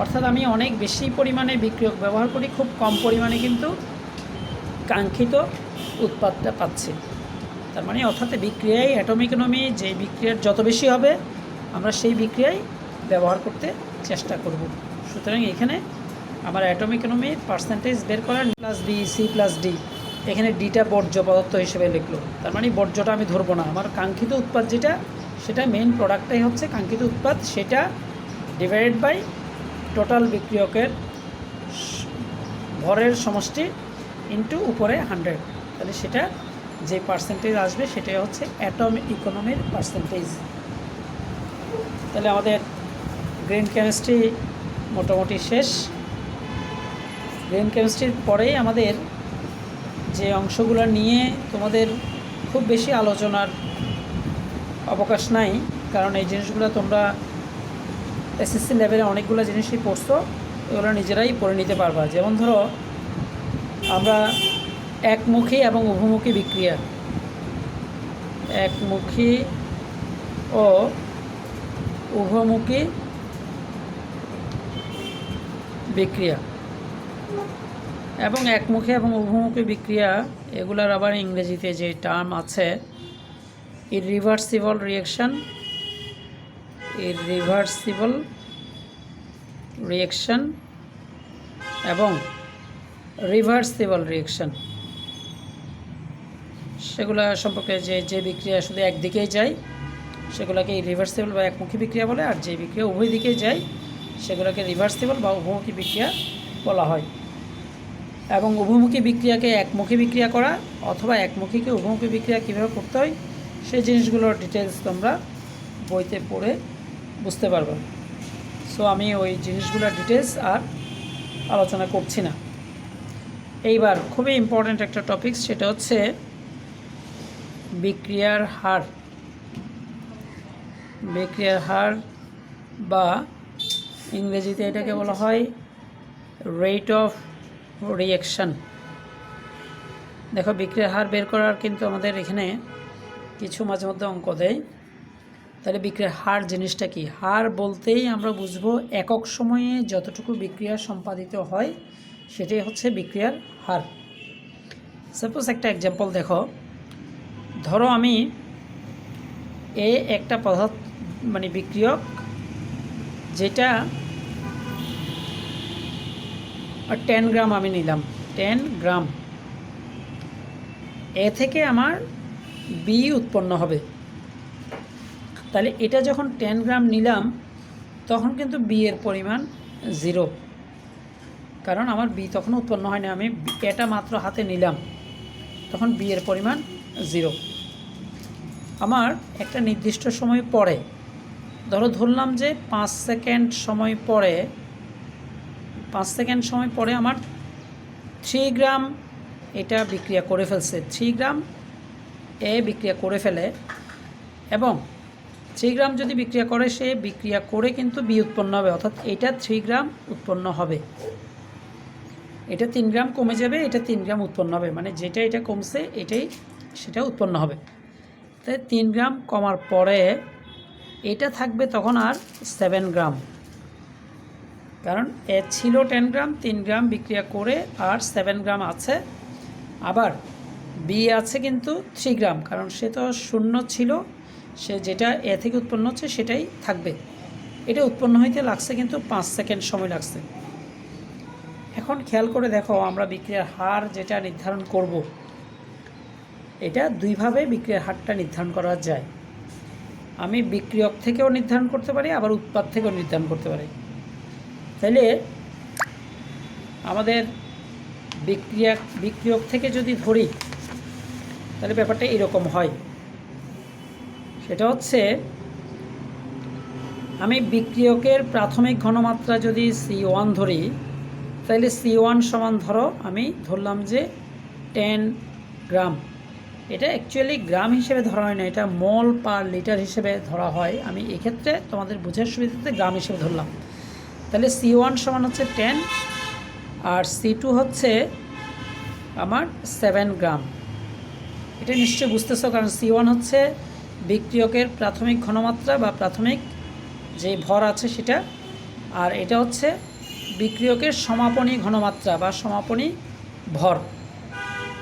অর্থাৎ আমি অনেক বেশি পরিমাণে বিক্রিয়ক ব্যবহার করি, খুব কম পরিমাণে কিন্তু কাঙ্ক্ষিত উৎপাদটা পাচ্ছি। তার মানে অর্থাৎ বিক্রিয়ায় অ্যাটম ইকোনমি যে বিক্রিয়ার যত বেশি হবে আমরা সেই বিক্রিয়ায় ব্যবহার করতে চেষ্টা করব। সুতরাং এখানে আমার অ্যাটম ইকোনমির পার্সেন্টেজ বের করার plus B C plus D, এখানে ডিটা বর্জ্য পদার্থ হিসেবে লিখলো। তার মানে বর্জ্যটা আমি ধরবো না, আমার কাঙ্ক্ষিত উৎপাদ যেটা সেটা মেইন প্রোডাক্টটাই হচ্ছে কাঙ্ক্ষিত উৎপাদ, সেটা ডিভাইডেড বাই টোটাল বিক্রিয়কের ভরের সমষ্টি ইন্টু উপরে 100। তাহলে সেটা যে পার্সেন্টেজ আসবে সেটাই হচ্ছে অ্যাটম ইকোনমির পার্সেন্টেজ। তাহলে আমাদের গ্রিন কেমিস্ট্রি মোটামুটি শেষ। গ্রিন কেমিস্ট্রির পরেই আমাদের যে অংশগুলো নিয়ে তোমাদের খুব বেশি আলোচনার অবকাশ নাই, কারণ এই জিনিসগুলো তোমরা এসএসসি লেভেলে অনেকগুলো জিনিসই পড়ছো, এগুলো নিজেরাই পড়ে নিতে পারবা। যেমন ধরো আমরা একমুখী এবং উভমুখী বিক্রিয়া, একমুখী ও উভমুখী বিক্রিয়া এবং একমুখী এবং উভমুখী বিক্রিয়া, এগুলার আবার ইংরেজিতে যে টার্ম আছে ইররিভার্সিবল রিঅ্যাকশন, ইররিভার্সিবল রিঅ্যাকশন এবং রিভার্সিবল রিঅ্যাকশন, সেগুলো সম্পর্কে যে বিক্রিয়া শুধু একদিকেই যায় সেগুলোকে রিভার্সিবল বা একমুখী বিক্রিয়া বলে, আর যে বিক্রিয়া উভয় দিকেই যায় সেগুলোকে রিভার্সিবল বা উভমুখী বিক্রিয়া বলা হয়। এবং উভমুখী বিক্রিয়াকে একমুখী বিক্রিয়া করা অথবা একমুখীকে উভমুখী বিক্রিয়া কীভাবে করতে হয় সেই জিনিসগুলোর ডিটেলস তোমরা বইতে পড়ে বুঝতে পারবে। সো আমি ওই জিনিসগুলোর ডিটেলস আর আলোচনা করছি না। এইবার খুবই ইম্পর্ট্যান্ট একটা টপিক, সেটা হচ্ছে বিক্রিয়ার হার। বিক্রিয়ার হার বা ইংরেজিতে এটাকে বলা হয় রেট অফ রিঅ্যাকশন। দেখো বিক্রিয়ার হার বের করার কিন্তু আমাদের এখানে কিছু মাঝে মধ্যে অঙ্ক দেয়। তাহলে বিক্রিয়ার হার জিনিসটা কি? হার বলতেই আমরা বুঝবো একক সময়ে যতটুকু বিক্রিয়া সম্পাদিত হয় সেটাই হচ্ছে বিক্রিয়ার হার। সাপোজ একটা এক্সাম্পল দেখো, ধরো আমি একটা পদার্থ মানে বিক্রিয়ক যেটা 10 গ্রাম আমি নিলাম, 10 গ্রাম এ থেকে আমার বি উৎপন্ন হবে। তাহলে এটা যখন 10 গ্রাম নিলাম তখন কিন্তু বি এর পরিমাণ 0, কারণ আমার বি তখন উৎপন্ন হয়নি, আমি এটা মাত্র হাতে নিলাম, তখন বি এর পরিমাণ 0। আমার একটা নির্দিষ্ট সময় পরে, ধরলাম যে 5 সেকেন্ড সময় পরে, 5 সেকেন্ড সময় পরে আমার 3 গ্রাম এটা বিক্রিয়া করে ফেলছে, 3 গ্রাম এ বিক্রিয়া করে ফেলে, এবং 3 গ্রাম যদি বিক্রিয়া করে, সে বিক্রিয়া করে কিন্তু বি উৎপন্ন হবে, অর্থাৎ এটা 3 গ্রাম উৎপন্ন হবে, এটা 3 গ্রাম কমে যাবে, এটা 3 গ্রাম উৎপন্ন হবে, মানে যেটা এটা কমছে এটাই সেটা উৎপন্ন হবে। তাই 3 গ্রাম কমার পরে এটা থাকবে তখন আর 7 গ্রাম, কারণ এ ছিল 10 গ্রাম, 3 গ্রাম বিক্রিয়া করে আর 7 গ্রাম আছে। আবার বি আছে কিন্তু 3 গ্রাম, কারণ সে তো শূন্য ছিল, সে যেটা এ থেকে উৎপন্ন হচ্ছে সেটাই থাকবে। এটা উৎপন্ন হইতে লাগছে কিন্তু 5 সেকেন্ড সময় লাগছে। এখন খেয়াল করে দেখো, আমরা বিক্রিয়ার হার যেটা নির্ধারণ করব, এটা দুইভাবে বিক্রিয়ার হারটা নির্ধারণ করা যায়। আমি বিক্রিয়ক থেকেও নির্ধারণ করতে পারি, আবার উৎপাদ থেকেও নির্ধারণ করতে পারি। তাহলে আমাদের বিক্রিয়ক থেকে যদি ধরি, তাহলে ব্যাপারটা এরকম হয়। সেটা হচ্ছে, আমি বিক্রিয়কের প্রাথমিক ঘনমাত্রা যদি C1 ধরি, তাহলে C1 সমান আমি ধরলাম যে 10 গ্রাম। এটা অ্যাকচুয়ালি গ্রাম হিসেবে ধরা হয় না, এটা মোল পার লিটার হিসেবে ধরা হয়। আমি এক্ষেত্রে তোমাদের বোঝার সুবিধাতে গ্রাম হিসেবে ধরলাম। তাহলে C1 সমান হচ্ছে 10, আর C2 হচ্ছে আমার 7 গ্রাম। এটা নিশ্চয়ই বুঝতেছো, কারণ C1 হচ্ছে বিক্রিয়কের প্রাথমিক ঘনমাত্রা বা প্রাথমিক যে ভর আছে সেটা, আর এটা হচ্ছে বিক্রিয়কের সমাপনী ঘনমাত্রা বা সমাপনী ভর।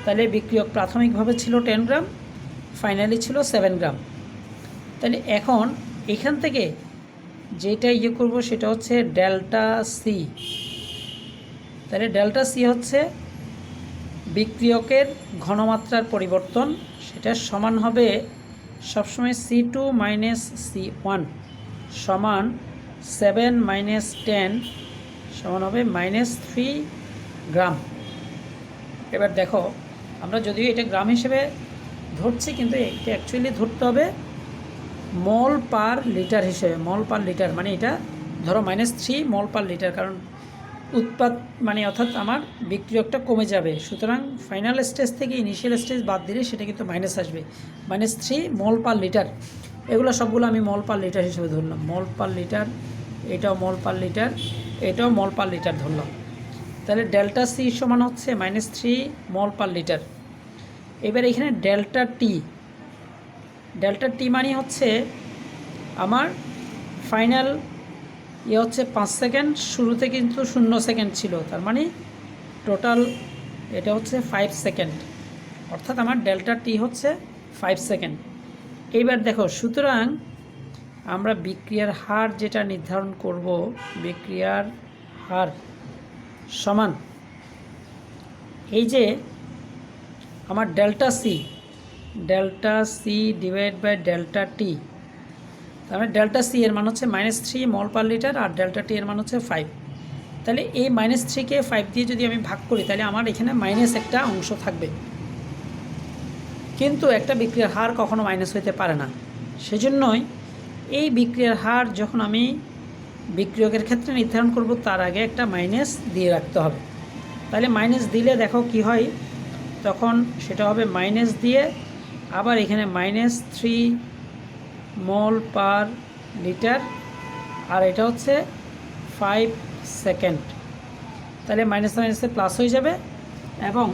তাহলে বিক্রিয়ক প্রাথমিকভাবে ছিল 10 গ্রাম, ফাইনালি ছিল 7 গ্রাম। তাহলে এখন এখান থেকে যেটা করব সেটা হচ্ছে ডেল্টা সি। তাহলে ডেল্টা সি হচ্ছে বিক্রিয়কের ঘনমাত্রার পরিবর্তন, সেটা সমান হবে সবসময় C2 মাইনাস C1 সমান 7 মাইনাস 10 সমান হবে -3 গ্রাম। এবার দেখো, আমরা যদিও এটা গ্রাম হিসেবে ধরছি, কিন্তু এটা অ্যাকচুয়ালি ধরতে হবে মোল পার লিটার হিসেবে। মোল পার লিটার মানে এটা ধরো -3 মোল পার লিটার, কারণ উৎপাদ মানে অর্থাৎ আমার বিক্রিয়কটা কমে যাবে, সুতরাং ফাইনাল স্টেজ থেকে ইনিশিয়াল স্টেজ বাদ দিলে সেটা কিন্তু মাইনাস আসবে। -3 মোল পার লিটার, এগুলো সবগুলো আমি মোল পার লিটার হিসেবে ধরলাম। মোল পার লিটার, এটাও মোল পার লিটার, এটাও মোল পার লিটার ধরলাম। তাহলে ডেল্টা সি সমান হচ্ছে -3 মোল পার লিটার। এবার এখানে ডেল্টা টি মানে হচ্ছে আমার ফাইনাল হচ্ছে 5 সেকেন্ড, শুরুতে কিন্তু 0 সেকেন্ড ছিল, তার মানে টোটাল এটা হচ্ছে 5 সেকেন্ড, অর্থাৎ আমার ডেল্টা টি হচ্ছে 5 সেকেন্ড। এইবার দেখো, সুতরাং আমরা বিক্রিয়ার হার যেটা নির্ধারণ করব, বিক্রিয়ার হার সমান এই যে আমার delta C divide by delta T. তার মানে ডেল্টা সি এর মান হচ্ছে -3 মোল পার লিটার, আর ডেল্টা টি এর মান হচ্ছে 5। তাহলে এই -3কে 5 দিয়ে যদি আমি ভাগ করি, তাহলে আমার এখানে মাইনাস একটা অংশ থাকবে। কিন্তু একটা বিক্রিয়ার হার কখনো মাইনাস হইতে পারে না, সেজন্যই এই বিক্রিয়ার হার যখন আমি বিক্রিয়কের ক্ষেত্রে নির্ধারণ করব, তার আগে একটা মাইনাস দিয়ে রাখতে হবে। তাহলে মাইনাস দিলে দেখো কি হয়, তখন সেটা হবে মাইনাস দিয়ে আবার এখানে -3 মোল পার লিটার, আর এটা হচ্ছে 5 সেকেন্ড। তাহলে মাইনাস মাইনাসে প্লাস হয়ে যাবে, এবং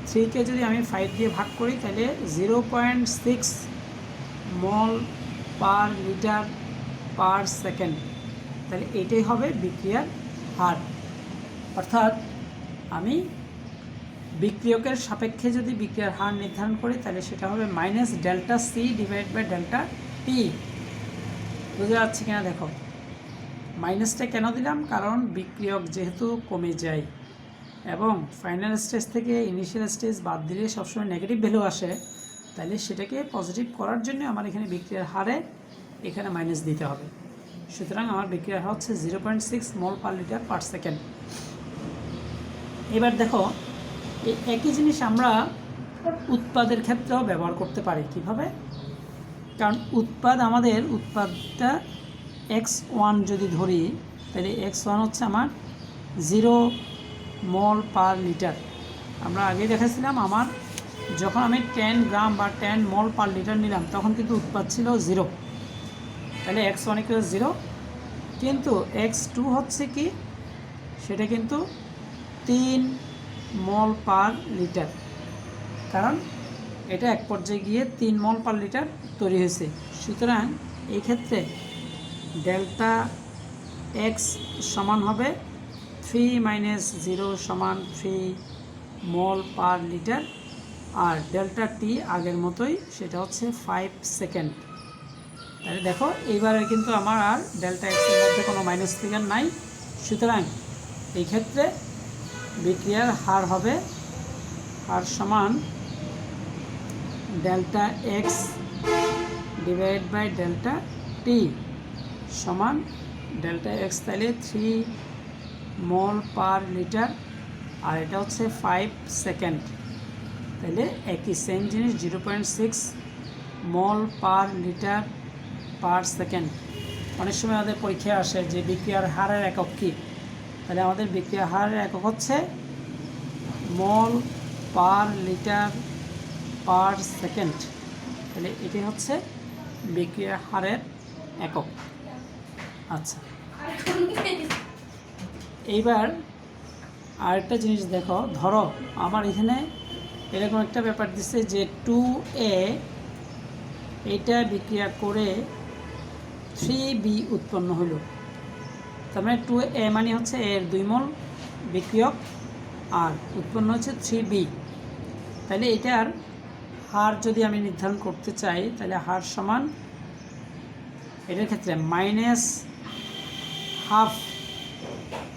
3কে যদি আমি 5 দিয়ে ভাগ করি, তাহলে 0.6 মোল পার লিটার পার সেকেন্ড। তাহলে এটাই হবে বিক্রিয়ার হার। অর্থাৎ আমি বিক্রিয়কের সাপেক্ষে যদি বিক্রিয়ার হার নির্ধারণ করি, তাহলে সেটা হবে -delta C divide by delta T. বুঝতে পারছি কিনা দেখো, মাইনাসটা কেন দিলাম, কারণ বিক্রিয়ক যেহেতু কমে যায়, এবং ফাইনাল স্টেজ থেকে ইনিশিয়াল স্টেজ বাদ দিলে সবসময় নেগেটিভ ভ্যালু আসে, তাহলে সেটাকে পজিটিভ করার জন্য আমার এখানে বিক্রিয়ার হারে এখানে মাইনাস দিতে হবে। সুতরাং আমার বিক্রিয়ার হার হচ্ছে 0.6 মোল পার লিটার পার সেকেন্ড। এবার দেখো এই একই জিনিস আমরা উৎপাদের ক্ষেত্রেও ব্যবহার করতে পারি। কিভাবে? কারণ উৎপাদটা x1 যদি ধরি, তাহলে x1 হচ্ছে আমার 0 মোল পার লিটার। আমরা আগেই দেখেছিলাম আমার যখন আমি 10 গ্রাম বা 10 মোল পার লিটার নিলাম তখন কিন্তু উৎপাদ ছিল 0, তাহলে x1 = 0। কিন্তু x2 হচ্ছে কি, সেটা কিন্তু 3 মোল পার লিটার, কারণ এটা এক পর্যায়ে গিয়ে 3 মোল পার লিটার তৈরি হয়েছে। সুতরাং এই ক্ষেত্রে ডেল্টা এক্স সমান হবে 3 - 0 = 3 মোল পার লিটার, আর ডেল্টা টি আগের মতোই, সেটা হচ্ছে 5 সেকেন্ড। তাহলে দেখো এইবারে কিন্তু আমার আর ডেল্টা এক্সের মধ্যে কোনো মাইনাস ফিগার নাই। সুতরাং এই ক্ষেত্রে বিক্রিয়ার হার হবে হার সমান delta X divide by delta T সমান ডেল্টা এক্স তাহলে 3 মোল পার লিটার, আর এটা হচ্ছে 5 সেকেন্ড। তাহলে একই সেম জিনিস 0.6 মোল পার লিটার পার সেকেন্ড। অনেক সময় আমাদের পরীক্ষায় আসে যে বিক্রিয়ার হারের একক কী, তাহলে আমাদের বিক্রিয়ার হারের একক হচ্ছে mole per litre per second. তাহলে এটি হচ্ছে বিক্রিয়ার হারের একক। আচ্ছা, এইবার আরেকটা জিনিস দেখো, ধরো আমার এখানে এরকম একটা ব্যাপার দিচ্ছে যে 2A এটা বিক্রিয়া করে 3B উৎপন্ন হলো। তার মানে 2A মানে হচ্ছে এর 2 মোল বিক্রিয়ক আর উৎপন্ন হচ্ছে 3B। তাহলে এটার হার যদি আমি নির্ধারণ করতে চাই, তাহলে হার সমান এটার ক্ষেত্রে -½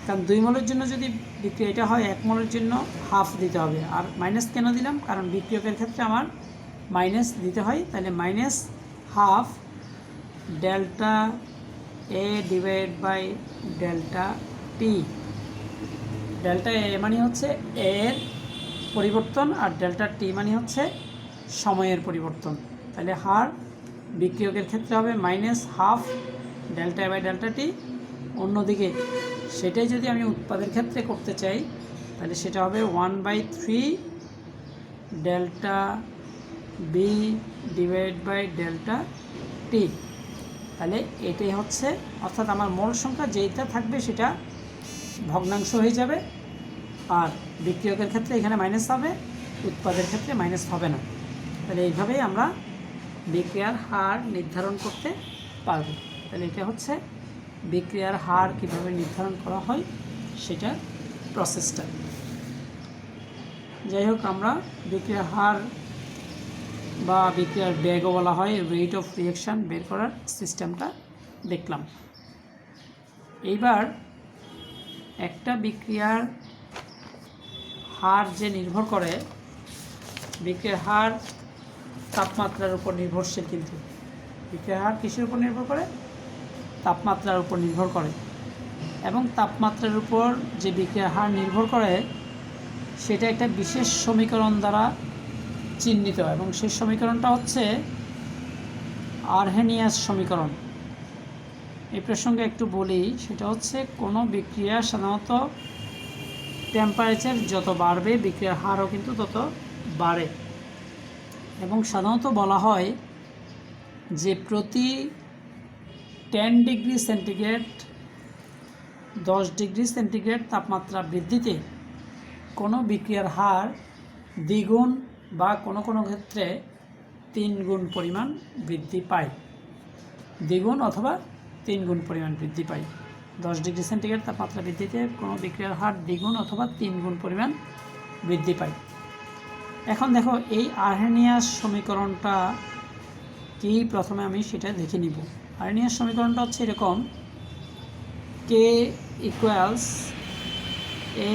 কারণ 2 মোলের জন্য যদি বিক্রিয়া এটা হয় 1 মোলের জন্য হাফ দিতে হবে। আর মাইনাস কেন দিলাম? কারণ বিক্রিয়কের ক্ষেত্রে আমার মাইনাস দিতে হয়। তাহলে -½ delta A divide by delta T. Delta A মানে হচ্ছে এর পরিবর্তন আর ডেল্টা টি মানে হচ্ছে সময়ের পরিবর্তন। তাহলে হার বিক্রিয়কের ক্ষেত্রে হবে -½ ডেল্টা এ বাই ডেল্টা টি। অন্যদিকে সেটাই যদি আমি উৎপাদের ক্ষেত্রে করতে চাই, তাহলে সেটা হবে 1/3 delta B divide by delta T. তাহলে এটাই হচ্ছে, অর্থাৎ আমার মোল সংখ্যা যেইটা থাকবে সেটা ভগ্নাংশ হয়ে যাবে, আর বিক্রিয়কের ক্ষেত্রে এখানে মাইনাস হবে, উৎপাদের ক্ষেত্রে মাইনাস হবে না। তাহলে এইভাবেই আমরা বিক্রিয়ার হার নির্ধারণ করতে পারব। তাহলে এটা হচ্ছে বিক্রিয়ার হার কীভাবে নির্ধারণ করা হয় সেটা প্রসেসটা। যাই হোক, আমরা বিক্রিয়ার হার বা বিক্রিয়ার বেগও বলা হয়, রেট অফ রিঅ্যাকশান বের করার সিস্টেমটা দেখলাম। এইবার একটা বিক্রিয়ার হার যে নির্ভর করে, বিক্রিয়ার হার তাপমাত্রার উপর নির্ভরশীল। কিন্তু বিক্রিয়ার হার কিসের উপর নির্ভর করে? তাপমাত্রার উপর নির্ভর করে। এবং তাপমাত্রার উপর যে বিক্রিয়ার হার নির্ভর করে সেটা একটা বিশেষ সমীকরণ দ্বারা চিহ্নিত, এবং সেই সমীকরণটা হচ্ছে আরহেনিয়াস সমীকরণ। এই প্রসঙ্গে একটু বলি, সেটা হচ্ছে কোনো বিক্রিয়া সাধারণত টেম্পারেচার যত বাড়বে বিক্রিয়ার হারও কিন্তু তত বাড়ে। এবং সাধারণত বলা হয় যে প্রতি 10 ডিগ্রি সেন্টিগ্রেড 10 ডিগ্রি সেন্টিগ্রেড তাপমাত্রা বৃদ্ধিতে কোনো বিক্রিয়ার হার দ্বিগুণ বা কোনো কোনো ক্ষেত্রে 3 গুণ পরিমাণ বৃদ্ধি পায়। দ্বিগুণ অথবা 3 গুণ পরিমাণ বৃদ্ধি পায়। 10 ডিগ্রি সেন্টিগ্রেড তাপমাত্রা বৃদ্ধিতে কোনো বিক্রিয়ার হার দ্বিগুণ অথবা 3 গুণ পরিমাণ বৃদ্ধি পায়। এখন দেখো এই আরহেনিয়াস সমীকরণটা কি, প্রথমে আমি সেটা দেখে নিব। আরহেনিয়াস সমীকরণটা হচ্ছে এরকম: K = A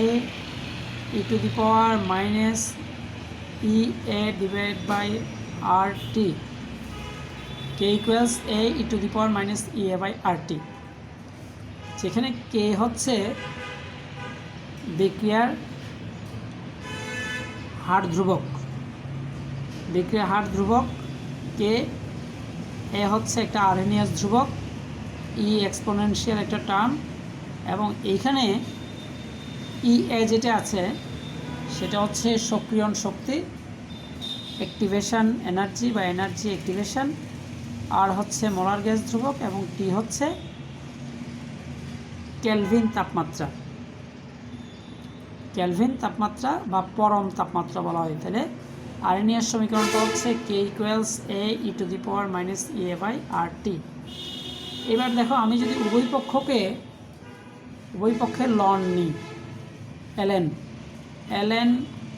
e to the power minus EA divided by RT, K equals A e to the power minus EA by RT, যেখানে K হচ্ছে বিক্রিয়ার হার ধ্রুবক, বিক্রিয়ার হার ধ্রুবক K, এ হচ্ছে একটা আরএনএস ধ্রুবক, ই এক্সপোনেনশিয়াল একটা টার্ম, এবং এইখানে ই এ যেটা আছে সেটা হচ্ছে সক্রিয়ণ শক্তি, অ্যাক্টিভেশন এনার্জি বা এনার্জি অ্যাক্টিভেশন, আর হচ্ছে মোলার গ্যাস ধ্রুবক, এবং টি হচ্ছে কেলভিন তাপমাত্রা, কেলভিন তাপমাত্রা বা পরম তাপমাত্রা বলা হয়। তাহলে আরএনএস সমীকরণটা হচ্ছে K equals A E to the power minus A by R T. এবার দেখো আমি যদি উভয় পক্ষের লন নিই, ln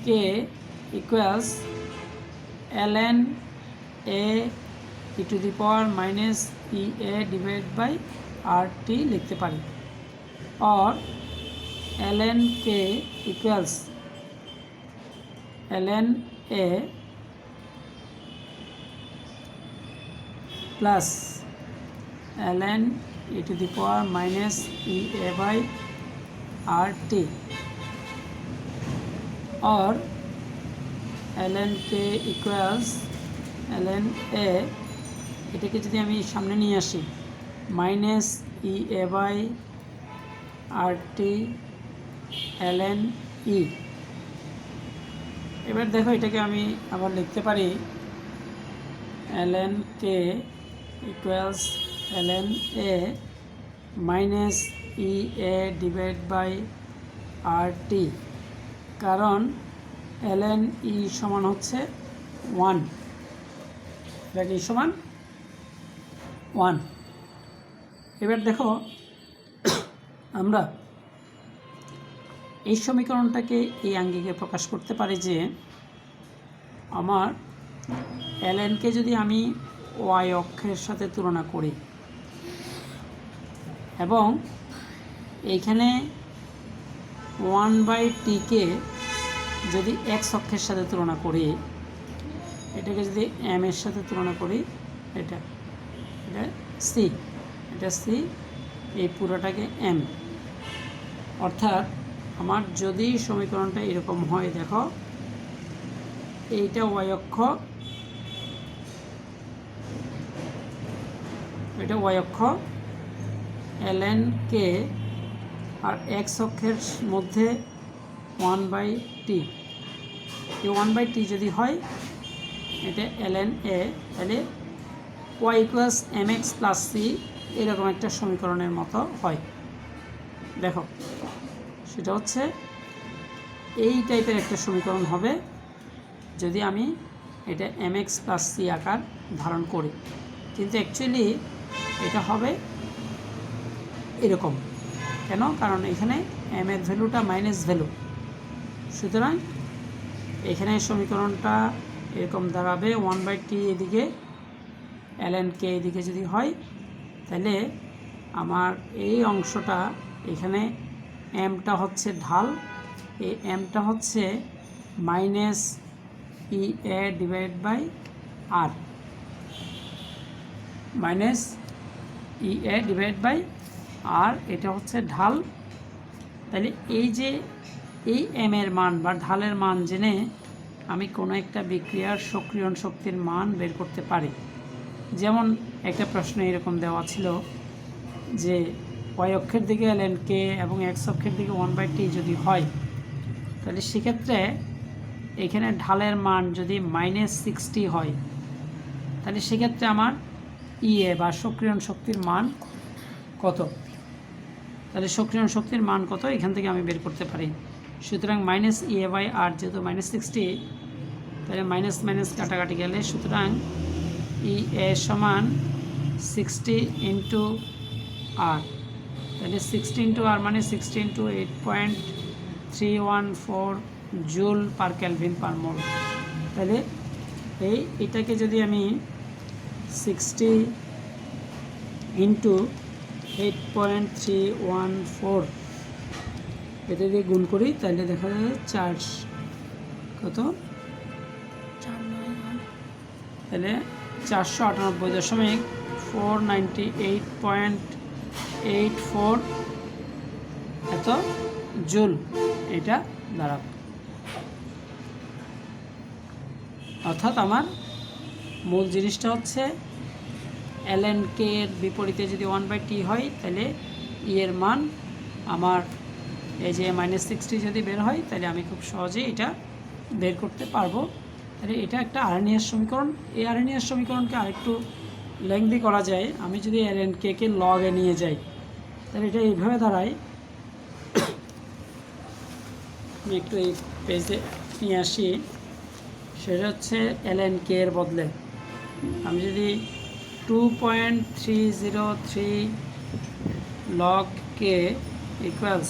K equals ln A E to the power minus E A divide by R T লিখতে পারি, और ln K equals ln A plus ln e to the power minus E A by R T, और ln K equals ln A এটাকে যদি আমি সামনে নিয়ে আসি minus E A by R T ln E. এবার দেখো এটাকে আমি আবার লিখতে পারি ln K equals ln A minus E A divide by R T, কারণ ln ই সমান হচ্ছে 1, এটা ই সমান 1। এবার দেখো আমরা এই সমীকরণটাকে এই আঙ্গিকে প্রকাশ করতে পারি যে আমার ln কে যদি আমি y অক্ষের সাথে তুলনা করি এবং এইখানে 1/t কে যদি x অক্ষের সাথে তুলনা করি, এটাকে যদি m এর সাথে তুলনা করি, এটা c, এটা c, এই পুরোটাকে m, অর্থাৎ আমার যদি সমীকরণটা এরকম হয়, দেখো এইটা y অক্ষ, এটা y অক্ষ, ln কে আর x অক্ষের মধ্যে 1/t, এই 1/t যদি হয় এটা ln a, তাহলে y equals mx plus c, এরকম একটা সমীকরণের মতো হয়। দেখো সেটা হচ্ছে এই টাইপের একটা সমীকরণ হবে যদি আমি এটা mx প্লাস c আকার ধারণ করি, কিন্তু অ্যাকচুয়ালি এটা হবে এরকম। কেন? কারণ এখানে m এর ভ্যালুটা মাইনাস ভ্যালু, সুতরাং এখানে সমীকরণটা এরকম দাঁড়াবে 1/t এদিকে, ln কে এদিকে যদি হয়, তাহলে আমার এই অংশটা এখানে mটা হচ্ছে ঢাল, এই mটা হচ্ছে minus E A divide by R, minus E A divide by R, এটা হচ্ছে ঢাল। তাহলে এই যে এই m এর মান বা ঢালের মান জেনে আমি কোনো একটা বিক্রিয়ার সক্রিয়ণ শক্তির মান বের করতে পারি। যেমন একটা প্রশ্ন এরকম দেওয়া ছিল যে y অক্ষের দিকে ln কে এবং x অক্ষের দিকে 1/t যদি হয়, তাহলে সেক্ষেত্রে এখানে ঢালের মান যদি -60 হয়, তাহলে সেক্ষেত্রে আমার ইএ বা সক্রিয়ণ শক্তির মান কত, তাহলে সক্রিয়ণ শক্তির মান কত এখান থেকে আমি বের করতে পারি। সুতরাং -EA/r যেহেতু -60, তাহলে মাইনাস মাইনাস কাটাকাটি গেলে, সুতরাং ইএ সমান 60 ইন্টু আর, তাহলে 60 ইন্টু আর মানে 60 into 8.314 joule per kelvin per mole. তাহলে এটাকে যদি আমি 60 ইন্টু 8.314 এটা দিয়ে গুণ করি তাহলে দেখা যাবে 4 কত, তাহলে 498.498.84 এত জুল এটা দাঁড়াবে। অর্থাৎ আমার মূল জিনিসটা হচ্ছে ln k এর বিপরীতে যদি 1/t হয় তাহলে e এর মান আমার এই যে -60 যদি বের হয় তাহলে আমি খুব সহজেই এটা বের করতে পারবো। তাহলে এটা একটা আরএনএস সমীকরণ। এই আরএনএস সমীকরণকে আরেকটু লেংদি করা যায়। আমি যদি ln k কে log এ নিয়ে যাই তাহলে এটা এইভাবে দাঁড়ায়। আমি একটু এই পেজে নিয়ে আসি। সেটা হচ্ছে ln k এর বদলে আমি যদি 2.303 log k equals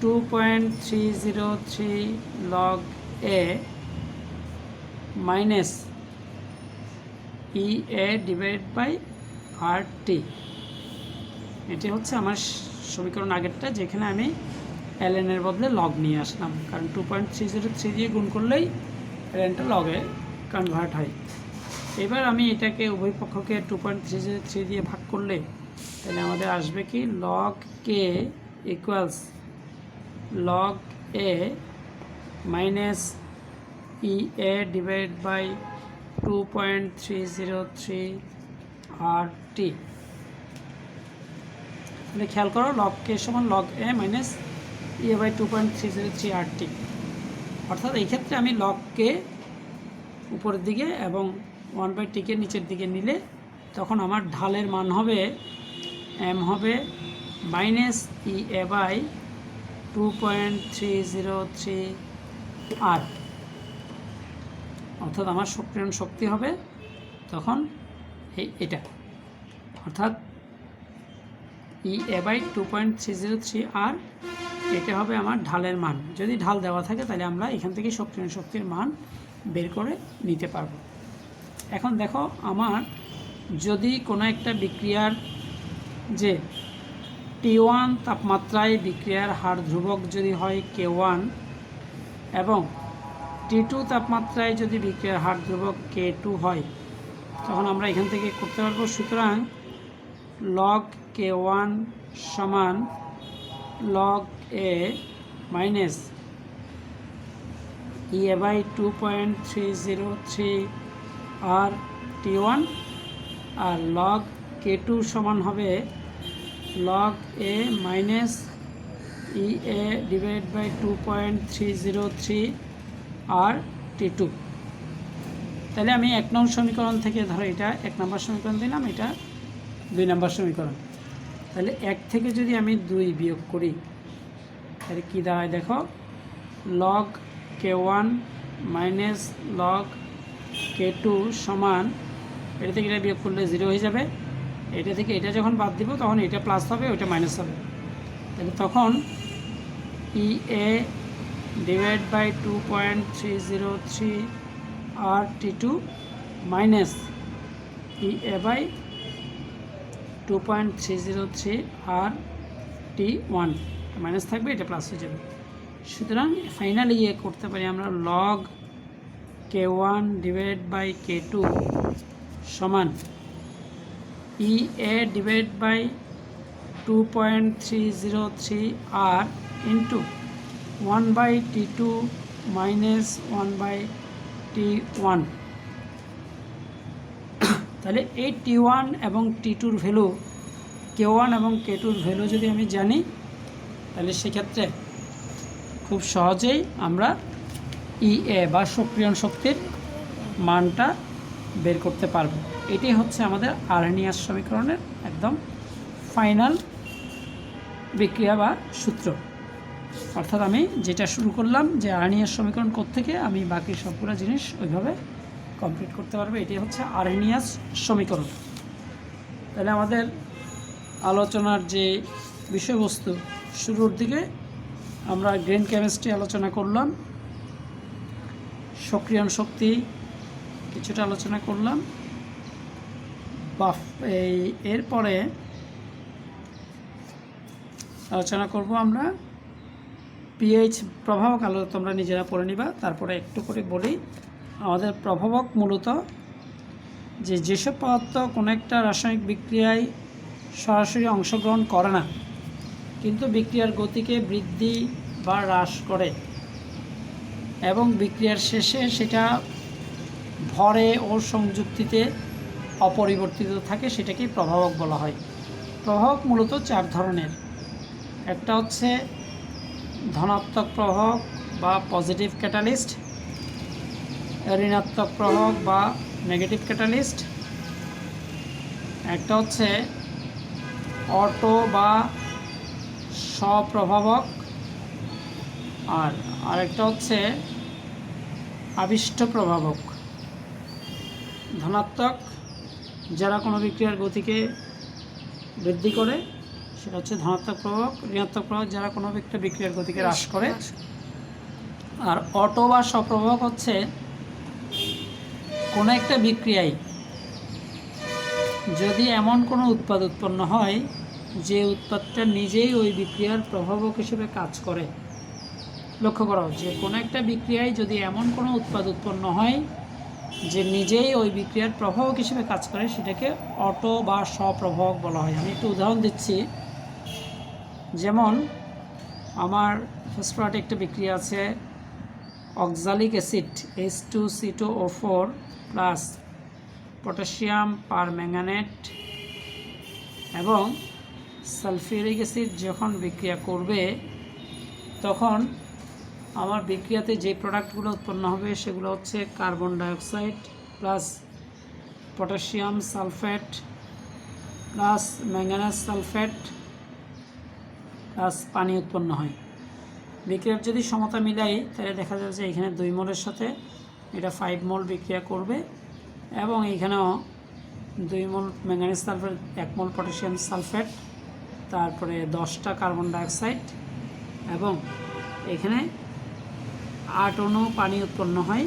2.303 log a minus EA divided by RT, এটি হচ্ছে আমার সমীকরণ আগেরটা, যেখানে আমি ln এর বদলে log নিয়ে আসলাম, কারণ 2.303 দিয়ে গুণ করলেই lnটা লগে কনভার্ট হয়। এবার আমি এটাকে উভয় পক্ষকে 2.303 দিয়ে ভাগ করলে তাহলে আমাদের আসবে কি log k equals log a minus EA divided by 2.303 RT। তাহলে খেয়াল করো log k সমান log a minus EA by 2.303 RT। অর্থাৎ এই ক্ষেত্রে আমি log k উপরের দিকে এবং 1/t কে নিচের দিকে নিলে তখন আমার ঢালের মান হবে m হবে মাইনাস EA বাই 2.303 R। অর্থাৎ আমার সক্রিয়ণ শক্তি হবে তখন এটা, অর্থাৎ EA বাই 2.303 R, এটা হবে আমার ঢালের মান। যদি ঢাল দেওয়া থাকে তাহলে আমরা এখান থেকে সক্রিয়ণ শক্তির মান বের করে নিতে পারবো। এখন দেখো, আমার যদি কোনো একটা বিক্রিয়ার যে T1 তাপমাত্রায় বিক্রিয়ার হার ধ্রুবক যদি হয় K1 এবং T2 তাপমাত্রায় যদি বিক্রিয়ার হার ধ্রুবক K2 হয়, তখন আমরা এখান থেকে করতে পারবো। সুতরাং log K1 সমান log A minus EA by 2.303 আর T1, আর log K2 সমান হবে log A minus EA divide by 2.303 আর T2। তাহলে আমি 1 নং সমীকরণ থেকে, ধরো এটা 1 নম্বর সমীকরণ দিলাম, এটা 2 নম্বর সমীকরণ। তাহলে 1 থেকে যদি আমি 2 বিয়োগ করি তাহলে কী দাঁড়ায় দেখো, log K1 minus log K2 সমান, এটা থেকে এটা বিয়োগ করলে 0 হয়ে যাবে। এটা থেকে এটা যখন বাদ দিব তখন এটা প্লাস হবে, ওইটা মাইনাস হবে। তাহলে তখন EA ডিভাইড বাই 2.303 আর T2 মাইনাস EA বাই 2.303 আর T1 মাইনাস থাকবে, এটা প্লাস হয়ে যাবে। সুতরাং ফাইনালি করতে পারি আমরা log K1 divide by K2 সমান EA ডিভাইড বাই 2.303 আর ইন্টু 1/T2 মাইনাস 1/T1। তাহলে এই T1 এবং T2-র ভ্যালু, K1 এবং K2-র ভ্যালু যদি আমি জানি তাহলে সেক্ষেত্রে খুব সহজেই আমরা EA বা সক্রিয়ণ শক্তির মানটা বের করতে পারব। এটাই হচ্ছে আমাদের আরএনএস সমীকরণের একদম ফাইনাল বিক্রিয়া বা সূত্র। অর্থাৎ আমি যেটা শুরু করলাম যে আরএনএস সমীকরণ কোত্থেকে, আমি বাকি সবগুলো জিনিস ওইভাবে কমপ্লিট করতে পারবো। এটাই হচ্ছে আরএনএস সমীকরণ। তাহলে আমাদের আলোচনার যে বিষয়বস্তু, শুরুর দিকে আমরা গ্রেন কেমিস্ট্রি আলোচনা করলাম, সক্রিয়ণ শক্তি কিছুটা আলোচনা করলাম, এরপরে আলোচনা করব আমরা পিএইচ প্রভাবক আলো তোমরা নিজেরা পড়ে নিবা। তারপরে একটু করে বলি, আমাদের প্রভাবক মূলত যেসব পদার্থ কোনো একটা রাসায়নিক বিক্রিয়ায় সরাসরি অংশগ্রহণ করে না কিন্তু বিক্রিয়ার গতিকে বৃদ্ধি বা হ্রাস করে এবং বিক্রিয়ার শেষে সেটা ভরে ও সংযুক্তিতে অপরিবর্তিত থাকে, সেটাকেই প্রভাবক বলা হয়। প্রভাবক মূলত 4 ধরনের। একটা হচ্ছে ধনাত্মক প্রভাবক বা পজিটিভ ক্যাটালিস্ট, ঋণাত্মক প্রভাবক বা নেগেটিভ ক্যাটালিস্ট, একটা হচ্ছে অটো বা স্বপ্রভাবক, আর আরেকটা হচ্ছে আবিষ্ট প্রভাবক। ধনাত্মক যারা কোনো বিক্রিয়ার গতিকে বৃদ্ধি করে সেটা হচ্ছে ধনাত্মক প্রভাবক। ঋণাত্মক প্রভাবক যারা কোনো একটা বিক্রিয়ার গতিকে হ্রাস করে। আর অটো বা স্বপ্রভাবক হচ্ছে কোনো একটা বিক্রিয়ায় যদি এমন কোনো উৎপাদ উৎপন্ন হয় যে উৎপাদটা নিজেই ওই বিক্রিয়ার প্রভাবক হিসেবে কাজ করে। লক্ষ্য করো যে কোনো একটা বিক্রিয়ায় যদি এমন কোনো উৎপাদ উৎপন্ন হয় যে নিজেই ওই বিক্রিয়ার প্রভাবক হিসেবে কাজ করে, সেটাকে অটো বা স্বপ্রভাবক বলা হয়। আমি একটু উদাহরণ দিচ্ছি। যেমন আমার ফার্স্ট পার্টে একটা বিক্রিয়া আছে, oxalic acid H2CO4 plus potassium permanganate এবং সালফিউরিক অ্যাসিড যখন বিক্রিয়া করবে তখন আমার বিক্রিয়াতে যে প্রোডাক্টগুলো উৎপন্ন হবে সেগুলো হচ্ছে carbon dioxide plus potassium sulphate plus manganous sulphate plus পানি উৎপন্ন হয়। বিক্রিয়ার যদি সমতা মিলাই তাহলে দেখা যাবে যে এখানে 2 মোলের সাথে এটা 5 মোল বিক্রিয়া করবে এবং এইখানেও 2 mole manganese sulphate, 1 mole potassium sulphate, তারপরে 10টা কার্বন ডাইঅক্সাইড এবং এখানে 8 অণু পানি উৎপন্ন হয়।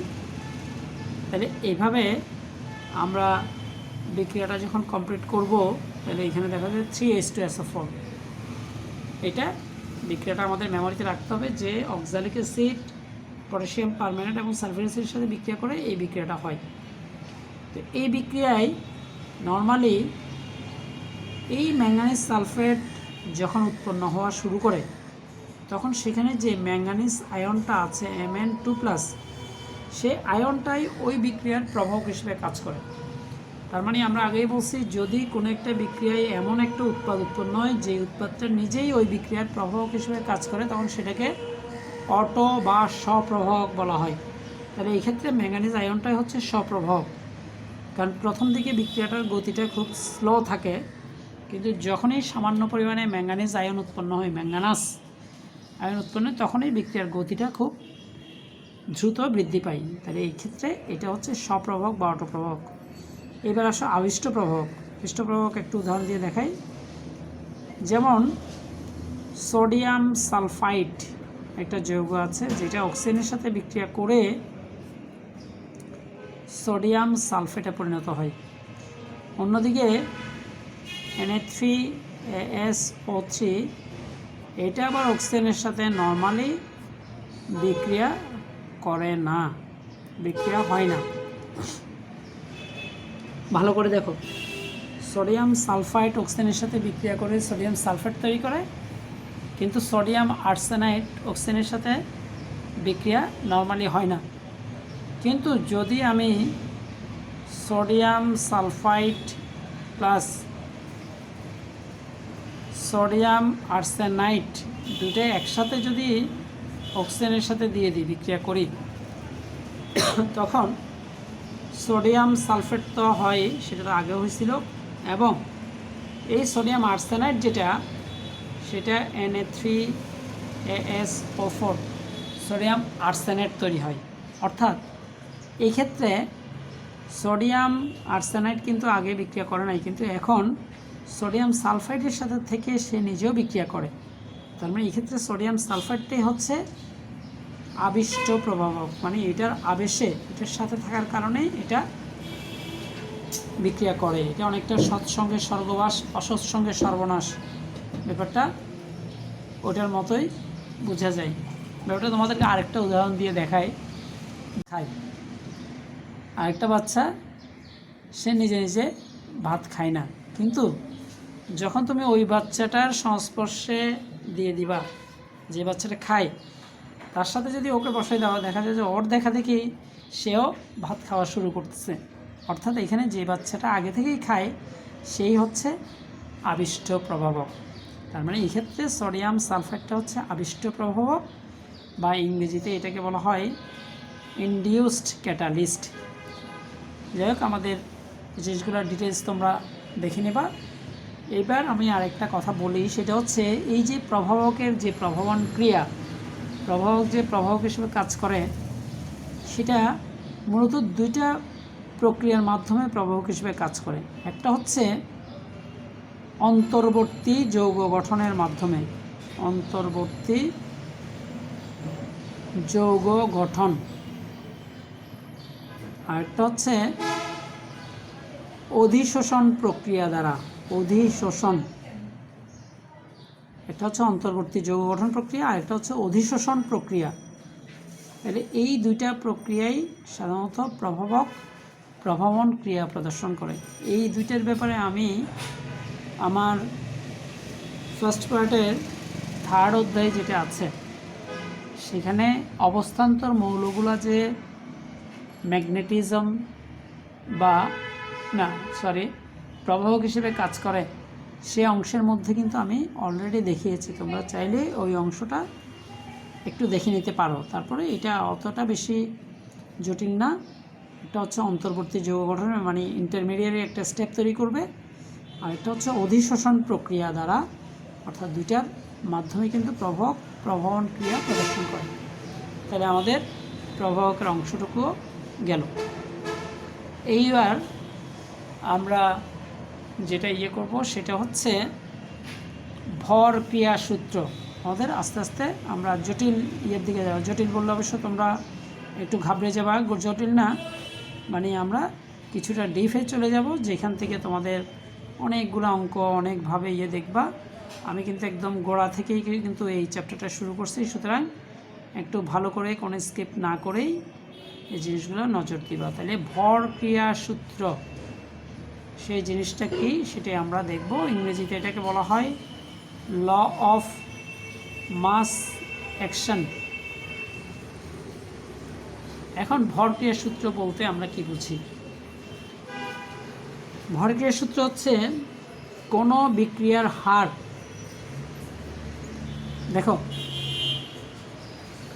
তাহলে এইভাবে আমরা বিক্রিয়াটা যখন কমপ্লিট করব তাহলে এখানে দেখা যাচ্ছে 3H2SO4। এটা বিক্রিয়াটা আমাদের মেমোরিতে রাখতে হবে যে অক্সালিক অ্যাসিড পটাশিয়াম পারম্যানেট এবং সালফিউরিক অ্যাসিডের সাথে বিক্রিয়া করে এই বিক্রিয়াটা হয়। তো এই বিক্রিয়ায় নর্মালি এই ম্যাঙ্গানিজ সালফেট যখন উৎপন্ন হওয়া শুরু করে তখন সেখানে যে ম্যাঙ্গানিজ আয়নটা আছে Mn2+, সে আয়নটাই ওই বিক্রিয়ার প্রভাবক হিসেবে কাজ করে। তার মানে আমরা আগেই বলছি, যদি কোনো একটা বিক্রিয়ায় এমন একটা উৎপাদ উৎপন্ন হয় যে উৎপাদটা নিজেই ওই বিক্রিয়ার প্রভাবক হিসেবে কাজ করে তখন সেটাকে অটো বা স্বপ্রভাবক বলা হয়। তাহলে এই ক্ষেত্রে ম্যাঙ্গানিজ আয়নটাই হচ্ছে স্বপ্রভাবক, কারণ প্রথম দিকে বিক্রিয়াটার গতিটা খুব স্লো থাকে, কিন্তু যখনই সামান্য পরিমাণে ম্যাঙ্গানিজ আয়ন উৎপন্ন হয়, ম্যাঙ্গানাস আয়ন উৎপন্ন হয়, তখনই বিক্রিয়ার গতিটা খুব দ্রুত বৃদ্ধি পায়। তাহলে এই ক্ষেত্রে এটা হচ্ছে স্বপ্রভাবক বা অটো প্রভাবক। এবার আসো আবিষ্ট প্রভাবক। আবিষ্ট প্রভাবক একটু উদাহরণ দিয়ে দেখাই। যেমন সোডিয়াম সালফাইড একটা যৌগ আছে যেটা অক্সিজেনের সাথে বিক্রিয়া করে সোডিয়াম সালফেটে পরিণত হয়। অন্যদিকে Na3SO3 এটা আবার অক্সিজেনের সাথে নর্মালি বিক্রিয়া করে না, বিক্রিয়া হয় না। ভালো করে দেখো, সোডিয়াম সালফাইড অক্সিজেনের সাথে বিক্রিয়া করে সোডিয়াম সালফেট তৈরি করে, কিন্তু সোডিয়াম আর্সেনাইড অক্সিজেনের সাথে বিক্রিয়া নর্মালি হয় না। কিন্তু যদি আমি sodium sulphide plus sodium arsenide দুটোই একসাথে যদি অক্সিজেনের সাথে দিয়ে দিই, বিক্রিয়া করি, তখন সোডিয়াম সালফেট তো হয়, সেটা তো আগেও হয়েছিল, এবং এই সোডিয়াম আর্সেনাইড যেটা সেটা Na3SO4 সোডিয়াম আর্সেনেট তৈরি হয়। অর্থাৎ এই ক্ষেত্রে সোডিয়াম আর্সেনাইড কিন্তু আগে বিক্রিয়া করে নাই, কিন্তু এখন সোডিয়াম সালফাইডের সাথে থেকে সে নিজেও বিক্রিয়া করে। তার মানে এই ক্ষেত্রে সোডিয়াম সালফাইডটাই হচ্ছে আবিষ্ট প্রভাবক, মানে এটার আবেশে, এটার সাথে থাকার কারণে এটা বিক্রিয়া করে। এটা অনেকটা সৎসঙ্গে স্বর্গবাস অসৎসঙ্গে সর্বনাশ ব্যাপারটা ওটার মতোই বোঝা যায়। ব্যাপারটা তোমাদেরকে আরেকটা উদাহরণ দিয়ে দেখাই। খাই আরেকটা বাচ্চা, সে নিজে নিজে ভাত খায় না, কিন্তু যখন তুমি ওই বাচ্চাটার সংস্পর্শে দিয়ে দিবা, যে বাচ্চাটা খায়, তার সাথে যদি ওকে বসাই দেওয়া, দেখা যায় যে ওর দেখা দেখি সেও ভাত খাওয়া শুরু করতেছে। অর্থাৎ এখানে যে বাচ্চাটা আগে থেকেই খায় সেই হচ্ছে আবিষ্ট প্রভাবক। তার মানে এই ক্ষেত্রে সোডিয়াম সালফেটটা হচ্ছে আবিষ্ট প্রভাবক, বা ইংরেজিতে এটাকে বলা হয় ইনডিউসড ক্যাটালিস্ট। যাই হোক, আমাদের জিনিসগুলোর ডিটেলস তোমরা দেখে নেবা। এবার আমি আরেকটা কথা বলি, সেটা হচ্ছে এই যে প্রভাবকের যে প্রভাবন ক্রিয়া, প্রভাবক যে প্রভাবক হিসেবে কাজ করে, সেটা মূলত দুইটা প্রক্রিয়ার মাধ্যমে প্রভাবক হিসেবে কাজ করে। একটা হচ্ছে অন্তর্বর্তী যৌগ গঠনের মাধ্যমে, অন্তর্বর্তী যৌগ গঠন, আর একটা হচ্ছে অধিশোষণ প্রক্রিয়া দ্বারা। অধিশোষণ, একটা হচ্ছে অন্তর্বর্তী যৌগ গঠন প্রক্রিয়া, আর একটা হচ্ছে অধিশোষণ প্রক্রিয়া। তাহলে এই দুইটা প্রক্রিয়াই সাধারণত প্রভাবন ক্রিয়া প্রদর্শন করে। এই দুইটার ব্যাপারে আমি আমার ফার্স্ট পার্টের 3rd অধ্যায় যেটা আছে, সেখানে অবস্থান্তর মৌলগুলো যে ম্যাগনেটিজম বা প্রভাবক হিসেবে কাজ করে, সে অংশের মধ্যে কিন্তু আমি অলরেডি দেখিয়েছি। তোমরা চাইলে ওই অংশটা একটু দেখে নিতে পারো। তারপরে এটা অতটা বেশি জটিল না। এটা হচ্ছে অন্তর্বর্তী যৌগ গঠনের, মানে ইন্টারমিডিয়েট একটা স্টেপ তৈরি করবে, আর এটা হচ্ছে অধিশোষণ প্রক্রিয়া দ্বারা, অর্থাৎ দুইটার মাধ্যমে কিন্তু প্রভাবন ক্রিয়া প্রদর্শন করে। তাহলে আমাদের প্রভাবকের অংশটুকু গেল। এইবার আমরা যেটা করব সেটা হচ্ছে ভর ক্রিয়া সূত্র। আমাদের আস্তে আস্তে আমরা জটিল দিকে যাব। জটিল বললে অবশ্য তোমরা একটু ঘাবড়ে যাবা, জটিল না, মানে আমরা কিছুটা ডিপে চলে যাব, যেখান থেকে তোমাদের অনেকগুলো অঙ্ক অনেকভাবে দেখবা। আমি কিন্তু একদম গোড়া থেকেই কিন্তু এই চ্যাপ্টারটা শুরু করছি, সুতরাং একটু ভালো করে কোনো স্কিপ না করেই এই জিনিসগুলো নজর দিবা। তাহলে ভর ক্রিয়া সূত্র, সেই জিনিসটা কি সেটাই আমরা দেখব। ইংরেজিতে এটাকে বলা হয় ল অফ মাস অ্যাকশন। এখন ভরক্রিয়া সূত্র বলতে আমরা কি বুঝি? ভরক্রিয়া সূত্র হচ্ছে কোনো বিক্রিয়ার হার। দেখো,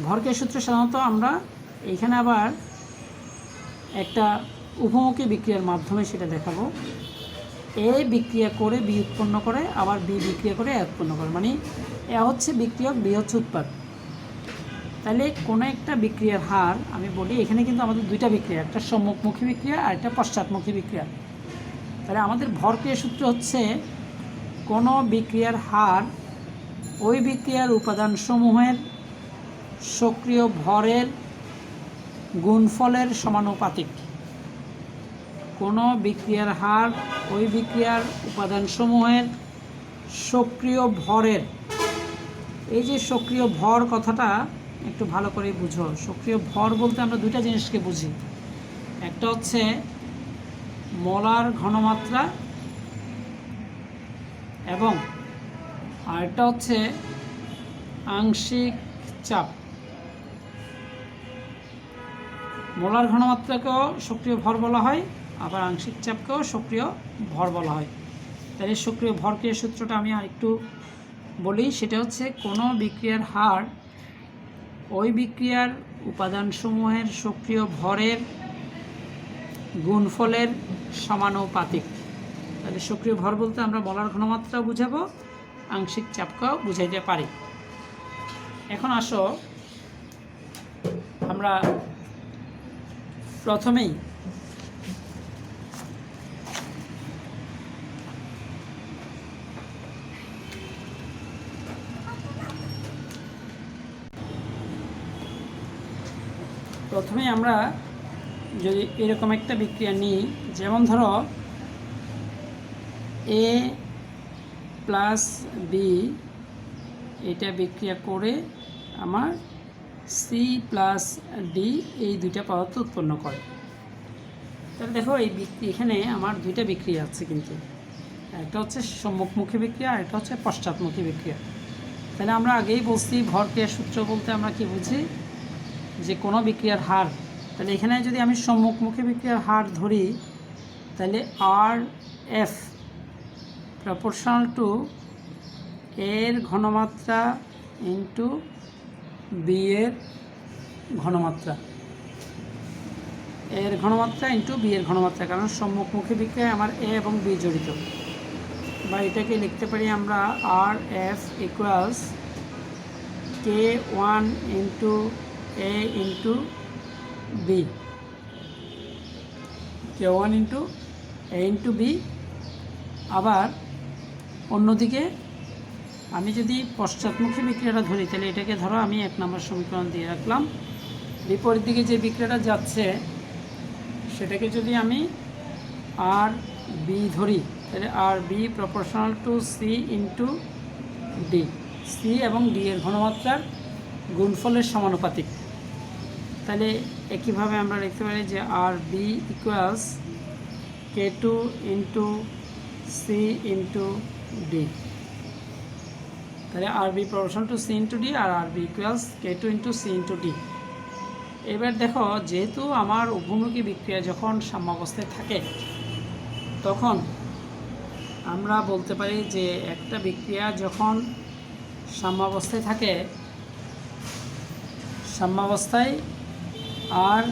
ভরক্রিয়া সূত্র সাধারণত আমরা এইখানে আবার একটা উপমুখী বিক্রিয়ার মাধ্যমে সেটা দেখাবো। এ বিক্রিয়া করে বি উৎপন্ন করে, আবার বি বিক্রিয়া করে এ উৎপন্ন করে, মানে এ হচ্ছে বিক্রিয়ক, বি হচ্ছে উৎপাদক। তাহলে কোনো একটা বিক্রিয়ার হার আমি বলি, এখানে কিন্তু আমাদের দুইটা বিক্রিয়া, একটা সম্মুখমুখী বিক্রিয়া আর একটা পশ্চাৎমুখী বিক্রিয়া। তাহলে আমাদের ভরক্রিয়া সূত্র হচ্ছে কোনো বিক্রিয়ার হার ওই বিক্রিয়ার উপাদানসমূহের সক্রিয় ভরের গুণফলের সমানুপাতিক। কোনো বিক্রিয়ার হার ওই বিক্রিয়ার উপাদানসমূহের সক্রিয় ভরের, এই যে সক্রিয় ভর কথাটা একটু ভালো করে বুঝো। সক্রিয় ভর বলতে আমরা দুইটা জিনিসকে বুঝি, একটা হচ্ছে মোলার ঘনমাত্রা এবং আরেকটা হচ্ছে আংশিক চাপ। মোলার ঘনমাত্রাকেও সক্রিয় ভর বলা হয়, আবার আংশিক চাপকেও সক্রিয় ভর বলা হয়। তাহলে সক্রিয় ভরক্রিয়া সূত্রটা আমি আরেকটু বলি, সেটা হচ্ছে কোনো বিক্রিয়ার হার ওই বিক্রিয়ার উপাদানসমূহের সক্রিয় ভরের গুণফলের সমানুপাতিক। তাহলে সক্রিয় ভর বলতে আমরা মোলার ঘনমাত্রাও বুঝাবো, আংশিক চাপকেও বুঝাইতে পারি। এখন আসো আমরা প্রথমেই আমরা যদি এরকম একটা বিক্রিয়া নিই, যেমন ধরো এ প্লাস বি, এটা বিক্রিয়া করে আমার সি প্লাস ডি এই দুইটা পদার্থ উৎপন্ন করে। তাহলে দেখো এখানে আমার দুইটা বিক্রিয়া আছে, কিন্তু একটা হচ্ছে সম্মুখমুখী বিক্রিয়া আর একটা হচ্ছে পশ্চাৎমুখী বিক্রিয়া। তাহলে আমরা আগেই বলছি ভরক্রিয়ার সূত্র বলতে আমরা কি বুঝি, যে কোনো বিক্রিয়ার হার। তাহলে এখানে যদি আমি সম্মুখমুখী বিক্রিয়ার হার ধরি, তাহলে আর এফ প্রপোর্শনাল টু এর ঘনমাত্রা ইন্টু বি এর ঘনমাত্রা, এর ঘনমাত্রা ইন্টু বি এর ঘনমাত্রা, কারণ সম্মুখমুখী বিক্রিয়ায় আমার এ এবং বি জড়িত। বা এটাকে লিখতে পারি আমরা আর F equals K one into A into B, K one into A into B. আবার অন্যদিকে আমি যদি পশ্চাৎমুখী বিক্রিয়াটা ধরি, তাহলে এটাকে ধরো আমি 1 নম্বর সমীকরণ দিয়ে রাখলাম। বিপরীত দিকে যে বিক্রিয়াটা যাচ্ছে সেটাকে যদি আমি আর বি ধরি, তাহলে R B proportional to C into D, C এবং ডি এর ঘনমাত্রার গুণফলের সমানুপাতিক। তাহলে একইভাবে আমরা লিখতে পারি যে R B equals K two into C into D. তাহলে R B proportional to C into D আর R B equals K two into C into D. এবার দেখো, যেহেতু আমার উভমুখী বিক্রিয়া যখন সাম্যাবস্থায় থাকে, তখন আমরা বলতে পারি যে একটা বিক্রিয়া যখন সাম্যাবস্থায় থাকে, সাম্যাবস্থায় আর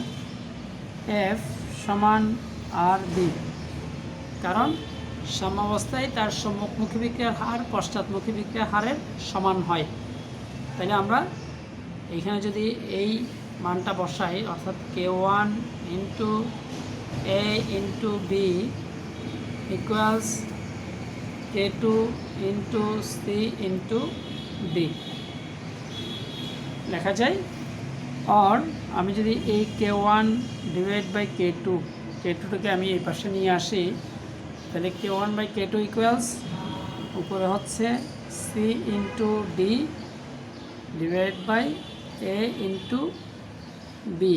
এফ সমান আর বি, কারণ সাম্যাবস্থায় তার সম্মুখমুখী বিক্রিয়ার হার পশ্চাৎমুখী বিক্রিয়ার হারের সমান হয়। তাহলে আমরা এইখানে যদি এই মানটা বসাই, অর্থাৎ K one into A into B equals K two into C into D লেখা যায়। আর আমি যদি এই K one divide by K টুটাকে আমি এই পাশে নিয়ে আসি, তাহলে K one by K two equals উপরে হচ্ছে C into D divide by A into B.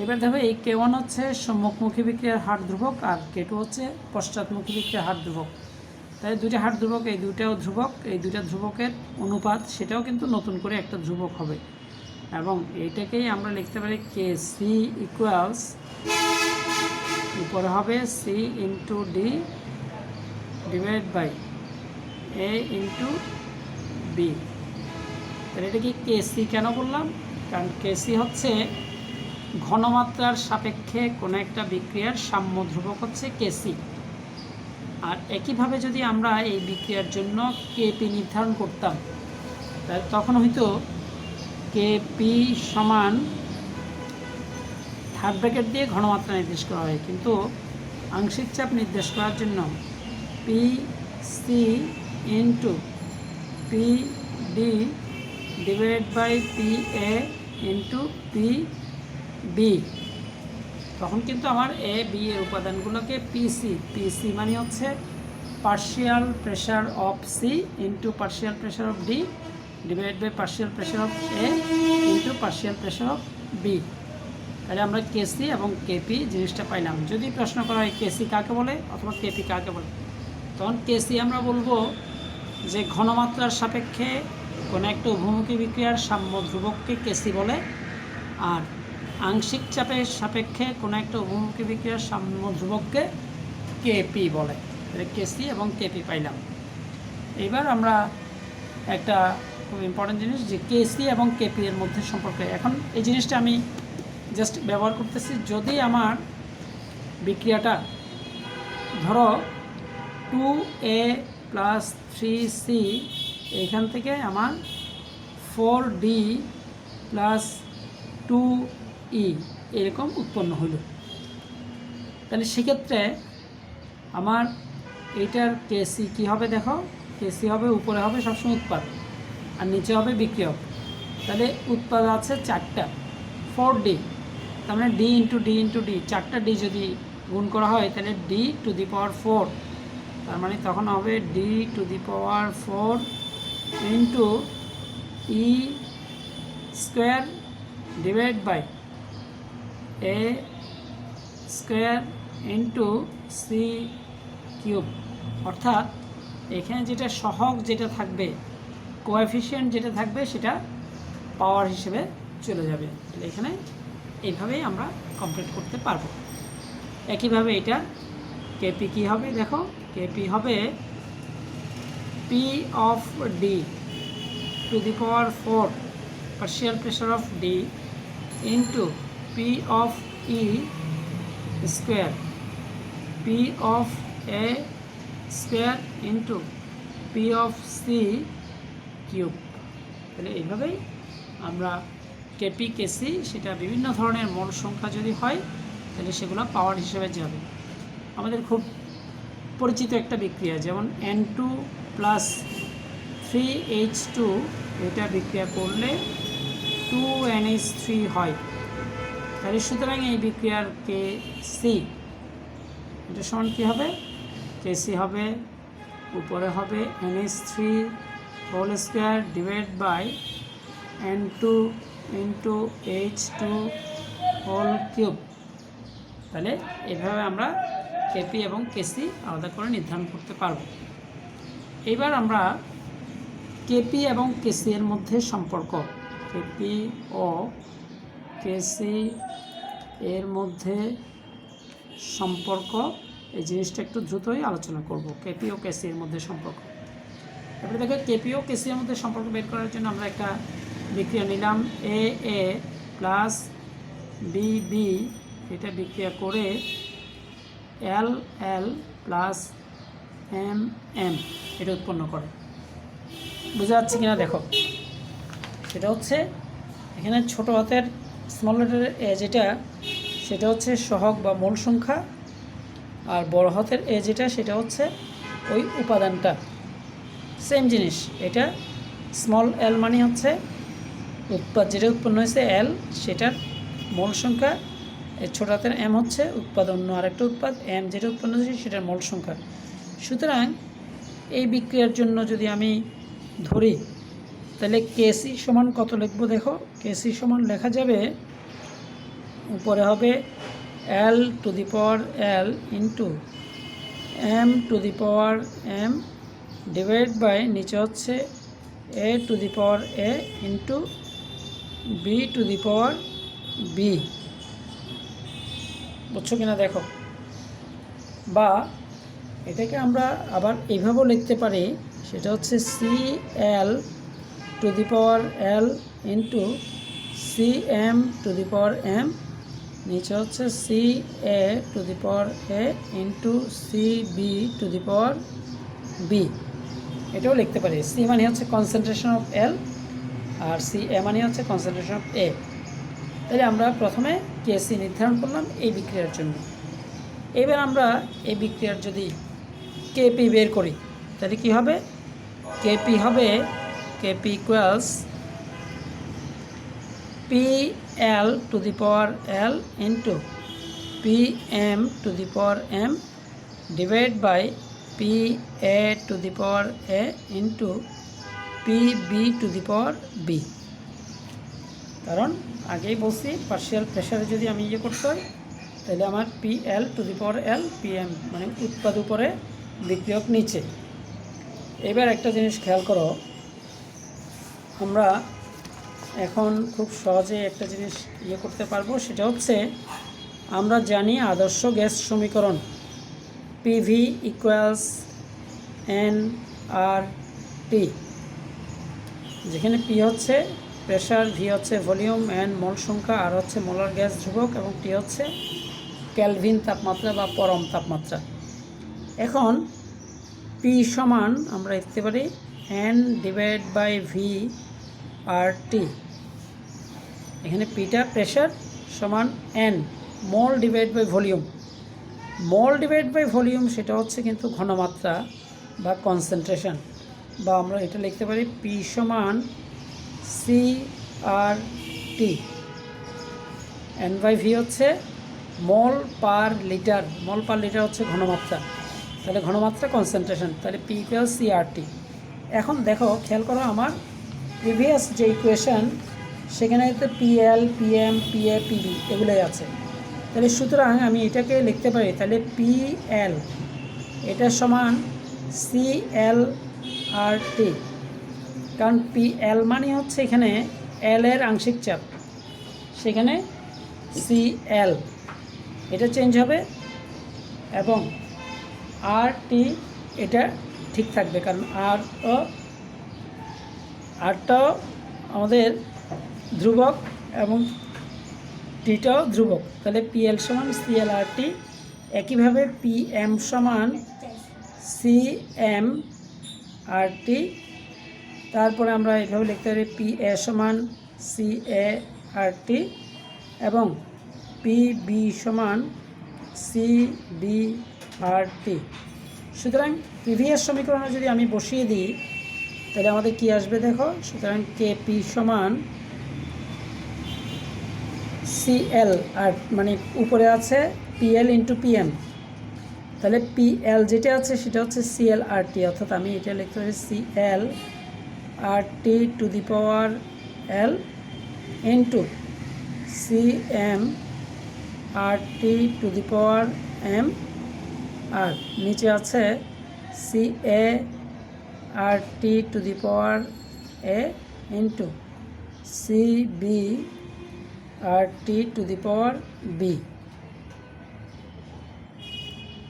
এবার দেখো, এই কে ওয়ান হচ্ছে সম্মুখমুখী বিক্রিয়ার হার ধ্রুবক আর কে টু হচ্ছে পশ্চাৎমুখী বিক্রিয়ার হার ধ্রুবক। তাই দুইটা হার ধ্রুবক, এই দুইটাও ধ্রুবক, এই দুইটা ধ্রুবকের অনুপাত সেটাও কিন্তু নতুন করে একটা ধ্রুবক হবে। এবং এইটাকেই আমরা লিখতে পারি কে সি ইকুয়ালস উপরে হবে C into D divide by A into B. তাহলে এটা কি কেসি কেন বললাম? কারণ কেসি হচ্ছে ঘনমাত্রার সাপেক্ষে কোনো একটা বিক্রিয়ার সাম্য ধ্রুবক হচ্ছে কেসি। আর একইভাবে যদি আমরা এই বিক্রিয়ার জন্য কেপি নির্ধারণ করতাম, তাহলে তখন হয়তো কেপি সমান থার্ড ব্র্যাকেট দিয়ে ঘনমাত্রা নির্দেশ করা হয়, কিন্তু আংশিক চাপ নির্দেশ করার জন্য P C into P D divide by P A into P B, তখন কিন্তু আমার এ বি এর উপাদানগুলোকে পিসি মানে হচ্ছে partial pressure of C into partial pressure of D divide by partial pressure of A into partial pressure of B. তাহলে আমরা কেসি এবং কেপি জিনিসটা পাইলাম। যদি প্রশ্ন করা হয় কেসি কাকে বলে অথবা কেপি কাকে বলে, তখন কেসি আমরা বলবো যে ঘনমাত্রার সাপেক্ষে কোনো একটা উভমুখী বিক্রিয়ার সাম্য ধ্রুবককে কেসি বলে, আর আংশিক চাপের সাপেক্ষে কোনো একটা উভমুখী বিক্রিয়ার সাম্য ধ্রুবককে কেপি বলে। তাহলে কেসি এবং কেপি পাইলাম। এবার আমরা একটা খুব ইম্পর্টেন্ট জিনিস, যে কেসি এবং কেপি এর মধ্যে সম্পর্কে, এখন এই জিনিসটা আমি জাস্ট ব্যবহার করতেছি। যদি আমার বিক্রিয়াটা ধরো 2a প্লাস 3c এইখান থেকে আমার 4d প্লাস 2e এরকম উৎপন্ন হইল, তাহলে সেক্ষেত্রে আমার এইটার কেসি কী হবে? দেখো, কেসি হবে উপরে হবে সবসময় উৎপাদ আর নিচে হবে বিক্রিয়ক। তাহলে উৎপাদ আছে 4টা, 4d, তার মানে d into D into D, 4টা ডি যদি গুণ করা হয় তাহলে d টু দি পাওয়ার 4, তার মানে তখন হবে d to the power 4 into E square divide by A square into C cube. অর্থাৎ এখানে যেটা সহগ যেটা থাকবে, কোএফিশিয়েন্ট যেটা থাকবে, সেটা পাওয়ার হিসেবে চলে যাবে। তাহলে এখানে এইভাবেই আমরা কমপ্লিট করতে পারবো। একইভাবে এটা কেপি কী হবে দেখো, কেপি হবে P of D to the power 4 partial pressure of D into P of E square P of A square into P of C cube. তাহলে এইভাবেই আমরা কেপি কেসি সেটা বিভিন্ন ধরনের মোল সংখ্যা যদি হয় তাহলে সেগুলো পাওয়ার হিসেবে যাবে। আমাদের খুব পরিচিত একটা বিক্রিয়া, যেমন N2 প্লাস 3H2 এটা বিক্রিয়া করলে 2NH3 হয়। তাহলে সুতরাং এই বিক্রিয়ার কেসি এটা সমান কী হবে, কেসি হবে উপরে হবে NH3 whole square divide by N2 into H2 whole cube. তাহলে এভাবে আমরা কেপি এবং কেসি আলাদা করে নির্ধারণ করতে পারব। এবার আমরা কেপি এবং কেসি এর মধ্যে সম্পর্ক, কেপি ও কেসি এর মধ্যে সম্পর্ক, এই জিনিসটা একটু দ্রুতই আলোচনা করব। কেপি ও কেসি এর মধ্যে সম্পর্ক। এবারে দেখো কেপি ও কেসি এর মধ্যে সম্পর্ক বের করার জন্য আমরা একটা বিক্রিয়া নিলাম এ এ প্লাস বি বি, এটা বিক্রিয়া করে এল এল প্লাস এম এম এটা উৎপন্ন করে। বোঝা যাচ্ছে কিনা দেখো, সেটা হচ্ছে এখানে ছোটো হাতের স্মল লেটারের এ যেটা, সেটা হচ্ছে সহগ বা মূল সংখ্যা, আর বড় হাতের এ যেটা, সেটা হচ্ছে ওই উপাদানটা। সেম জিনিস, এটা স্মল এল মানে হচ্ছে উৎপাদ যেটা উৎপন্ন হয়েছে এল, সেটার মূল সংখ্যা, ছোটো হাতের এম হচ্ছে উৎপাদ অন্য আরেকটা উৎপাদ, এম যেটা উৎপন্ন হয়েছে সেটার মূল সংখ্যা। সুতরাং এই বিক্রিয়ার জন্য যদি আমি ধরি তাহলে কেসি সমান কত লিখবো দেখো, কেসি সমান লেখা যাবে উপরে হবে L to the power L into M to the power M divide by নিচে হচ্ছে A to the power A into B to the power B. বুঝছো কিনা দেখো, বা এটাকে আমরা আবার এইভাবেও লিখতে পারি, সেটা হচ্ছে C L to the power L into C M to the power M, নিচে হচ্ছে C A to the power A into C B to the power B. এটাও লিখতে পারি। সি মানে হচ্ছে কনসেন্ট্রেশন অফ এল আর সি এ মানে হচ্ছে কনসেন্ট্রেশন অফ এ। তাহলে আমরা প্রথমে কেসি নির্ধারণ করলাম এই বিক্রিয়ার জন্য। এবার আমরা এই বিক্রিয়ার যদি কেপি বের করি তাহলে কী হবে, কেপি হবে KP equals P L to the power L into P M to the power M divide by P A to the power A into P B to the power B. কারণ আগেই বলছি partial প্রেশারে যদি আমি ইয়ে করতে হয় তাহলে আমার P L to the power L P M মানে উৎপাদ উপরে বিক্রিয়ক নিচে। এবার একটা জিনিস খেয়াল করো, আমরা এখন খুব সহজে একটা জিনিস ইয়ে করতে পারবো, সেটা হচ্ছে আমরা জানি আদর্শ গ্যাস সমীকরণ পিভি ইকুয়ালস এন আর টি, যেখানে পি হচ্ছে প্রেশার, ভি হচ্ছে ভলিউম, এন মোল সংখ্যা, আর হচ্ছে মোলার গ্যাস ধ্রুবক এবং টি হচ্ছে ক্যালভিন তাপমাত্রা বা পরম তাপমাত্রা। এখন পি সমান আমরা লিখতে পারি N divide by V R T. এখানে পিটা প্রেশার সমান N mole divide by volume. Mole divide by volume সেটা হচ্ছে কিন্তু ঘনমাত্রা বা কনসেন্ট্রেশন, বা আমরা এটা লিখতে পারি পি সমান C R T. N by V হচ্ছে মোল পার লিটার, মোল পার লিটার হচ্ছে ঘনমাত্রা, তাহলে ঘনমাত্রা কনসেন্ট্রেশন, তাহলে পি ইকুয়াল সি আর টি। এখন দেখো খেয়াল করো, আমার প্রিভিয়াস যে ইকুয়েশন সেখানে তো পিএল, পিএম, পিএ, পিবি এগুলোই আছে। তাহলে সুতরাং আমি এটাকে লিখতে পারি, তাহলে পিএল এটা সমান CLRT, কারণ পিএল মানে হচ্ছে এখানে এল এর আংশিক চাপ, সেখানে CL এটা চেঞ্জ হবে এবং RT এটা ঠিক থাকবে, কারণ আরটাও আমাদের ধ্রুবক এবং টিটাও ধ্রুবক। তাহলে PL সমান CLRT। একইভাবে PM সমান CMRT। তারপরে আমরা এইভাবে লিখতে পারি PA সমান CART এবং PB সমান CBRT। সুতরাং প্রিভিয়াস সমীকরণে যদি আমি বসিয়ে দিই তাহলে আমাদের কি আসবে দেখো। সুতরাং KP সমান CL, আর মানে উপরে আছে PL ইন্টু PM, তাহলে PL যেটা আছে সেটা হচ্ছে CLRT, অর্থাৎ আমি এটা লিখতে পারি CLRT to the power L into CMRT to the power M, আর নিচে আছে CART to the power A into CBRT to the power B।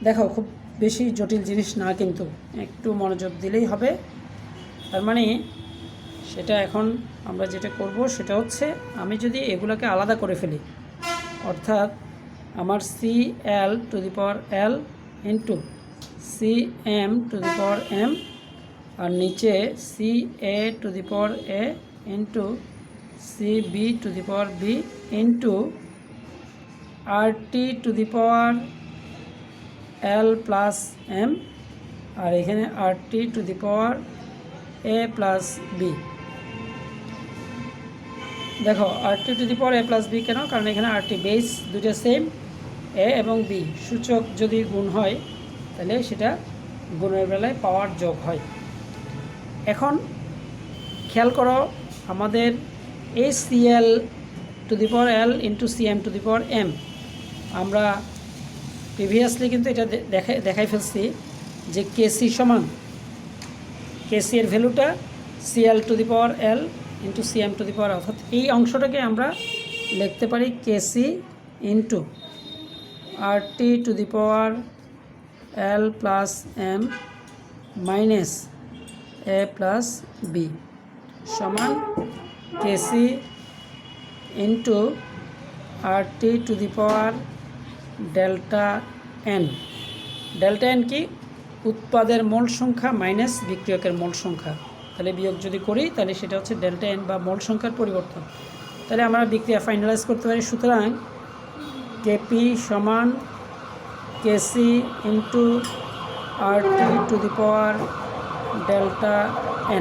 দেখো খুব বেশি জটিল জিনিস না, কিন্তু একটু মনোযোগ দিলেই হবে। তার মানে সেটা এখন আমরা যেটা করব সেটা হচ্ছে, আমি যদি এগুলোকে আলাদা করে ফেলি, অর্থাৎ আমার CL to the power L into CM to the power M, আর নিচে CA to the power A into CB to the power B into RT to the power L plus M, আর এখানে RT to the power A plus B। দেখো RT to the power A plus B কেন? কারণ এখানে RT base দুটো same, A এবং B সূচক যদি গুণ হয় তাহলে সেটা গুণের বেলায় পাওয়ার যোগ হয়। এখন খেয়াল করো, আমাদের এই CL to the power L into CM to the power M, আমরা প্রিভিয়াসলি কিন্তু এটা দেখাই ফেলছি যে KC সমান, KC এর ভ্যালুটা CL to the power L into CM to the power, অর্থাৎ এই অংশটাকে আমরা লিখতে পারি KC into RT to the power L plus M minus A plus B সমান KC into RT to the পাওয়ার ডেল্টা N। ডেল্টা N কি? উৎপাদের মোল সংখ্যা মাইনাস বিক্রিয়কের মোল সংখ্যা, তাহলে বিয়োগ যদি করি তাহলে সেটা হচ্ছে ডেল্টা N বা মোল সংখ্যার পরিবর্তন। তাহলে আমরা বিক্রিয়া ফাইনালাইজ করতে পারি। সুতরাং KP সমান KC into RT to the পাওয়ার ডেল্টা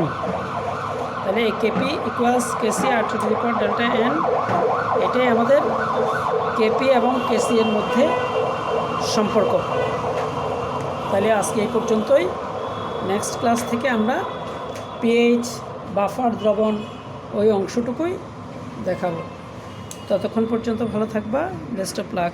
N। তাহলে KP equals KC RT to the পাওয়ার ডেল্টা N, এটাই আমাদের KP এবং KC এর মধ্যে সম্পর্ক। তাহলে আজকে এই পর্যন্তই। নেক্সট ক্লাস থেকে আমরা পিএইচ বাফার দ্রবণ ওই অংশটুকুই দেখাবো। ততক্ষণ পর্যন্ত ভালো থাকবা। Best of luck.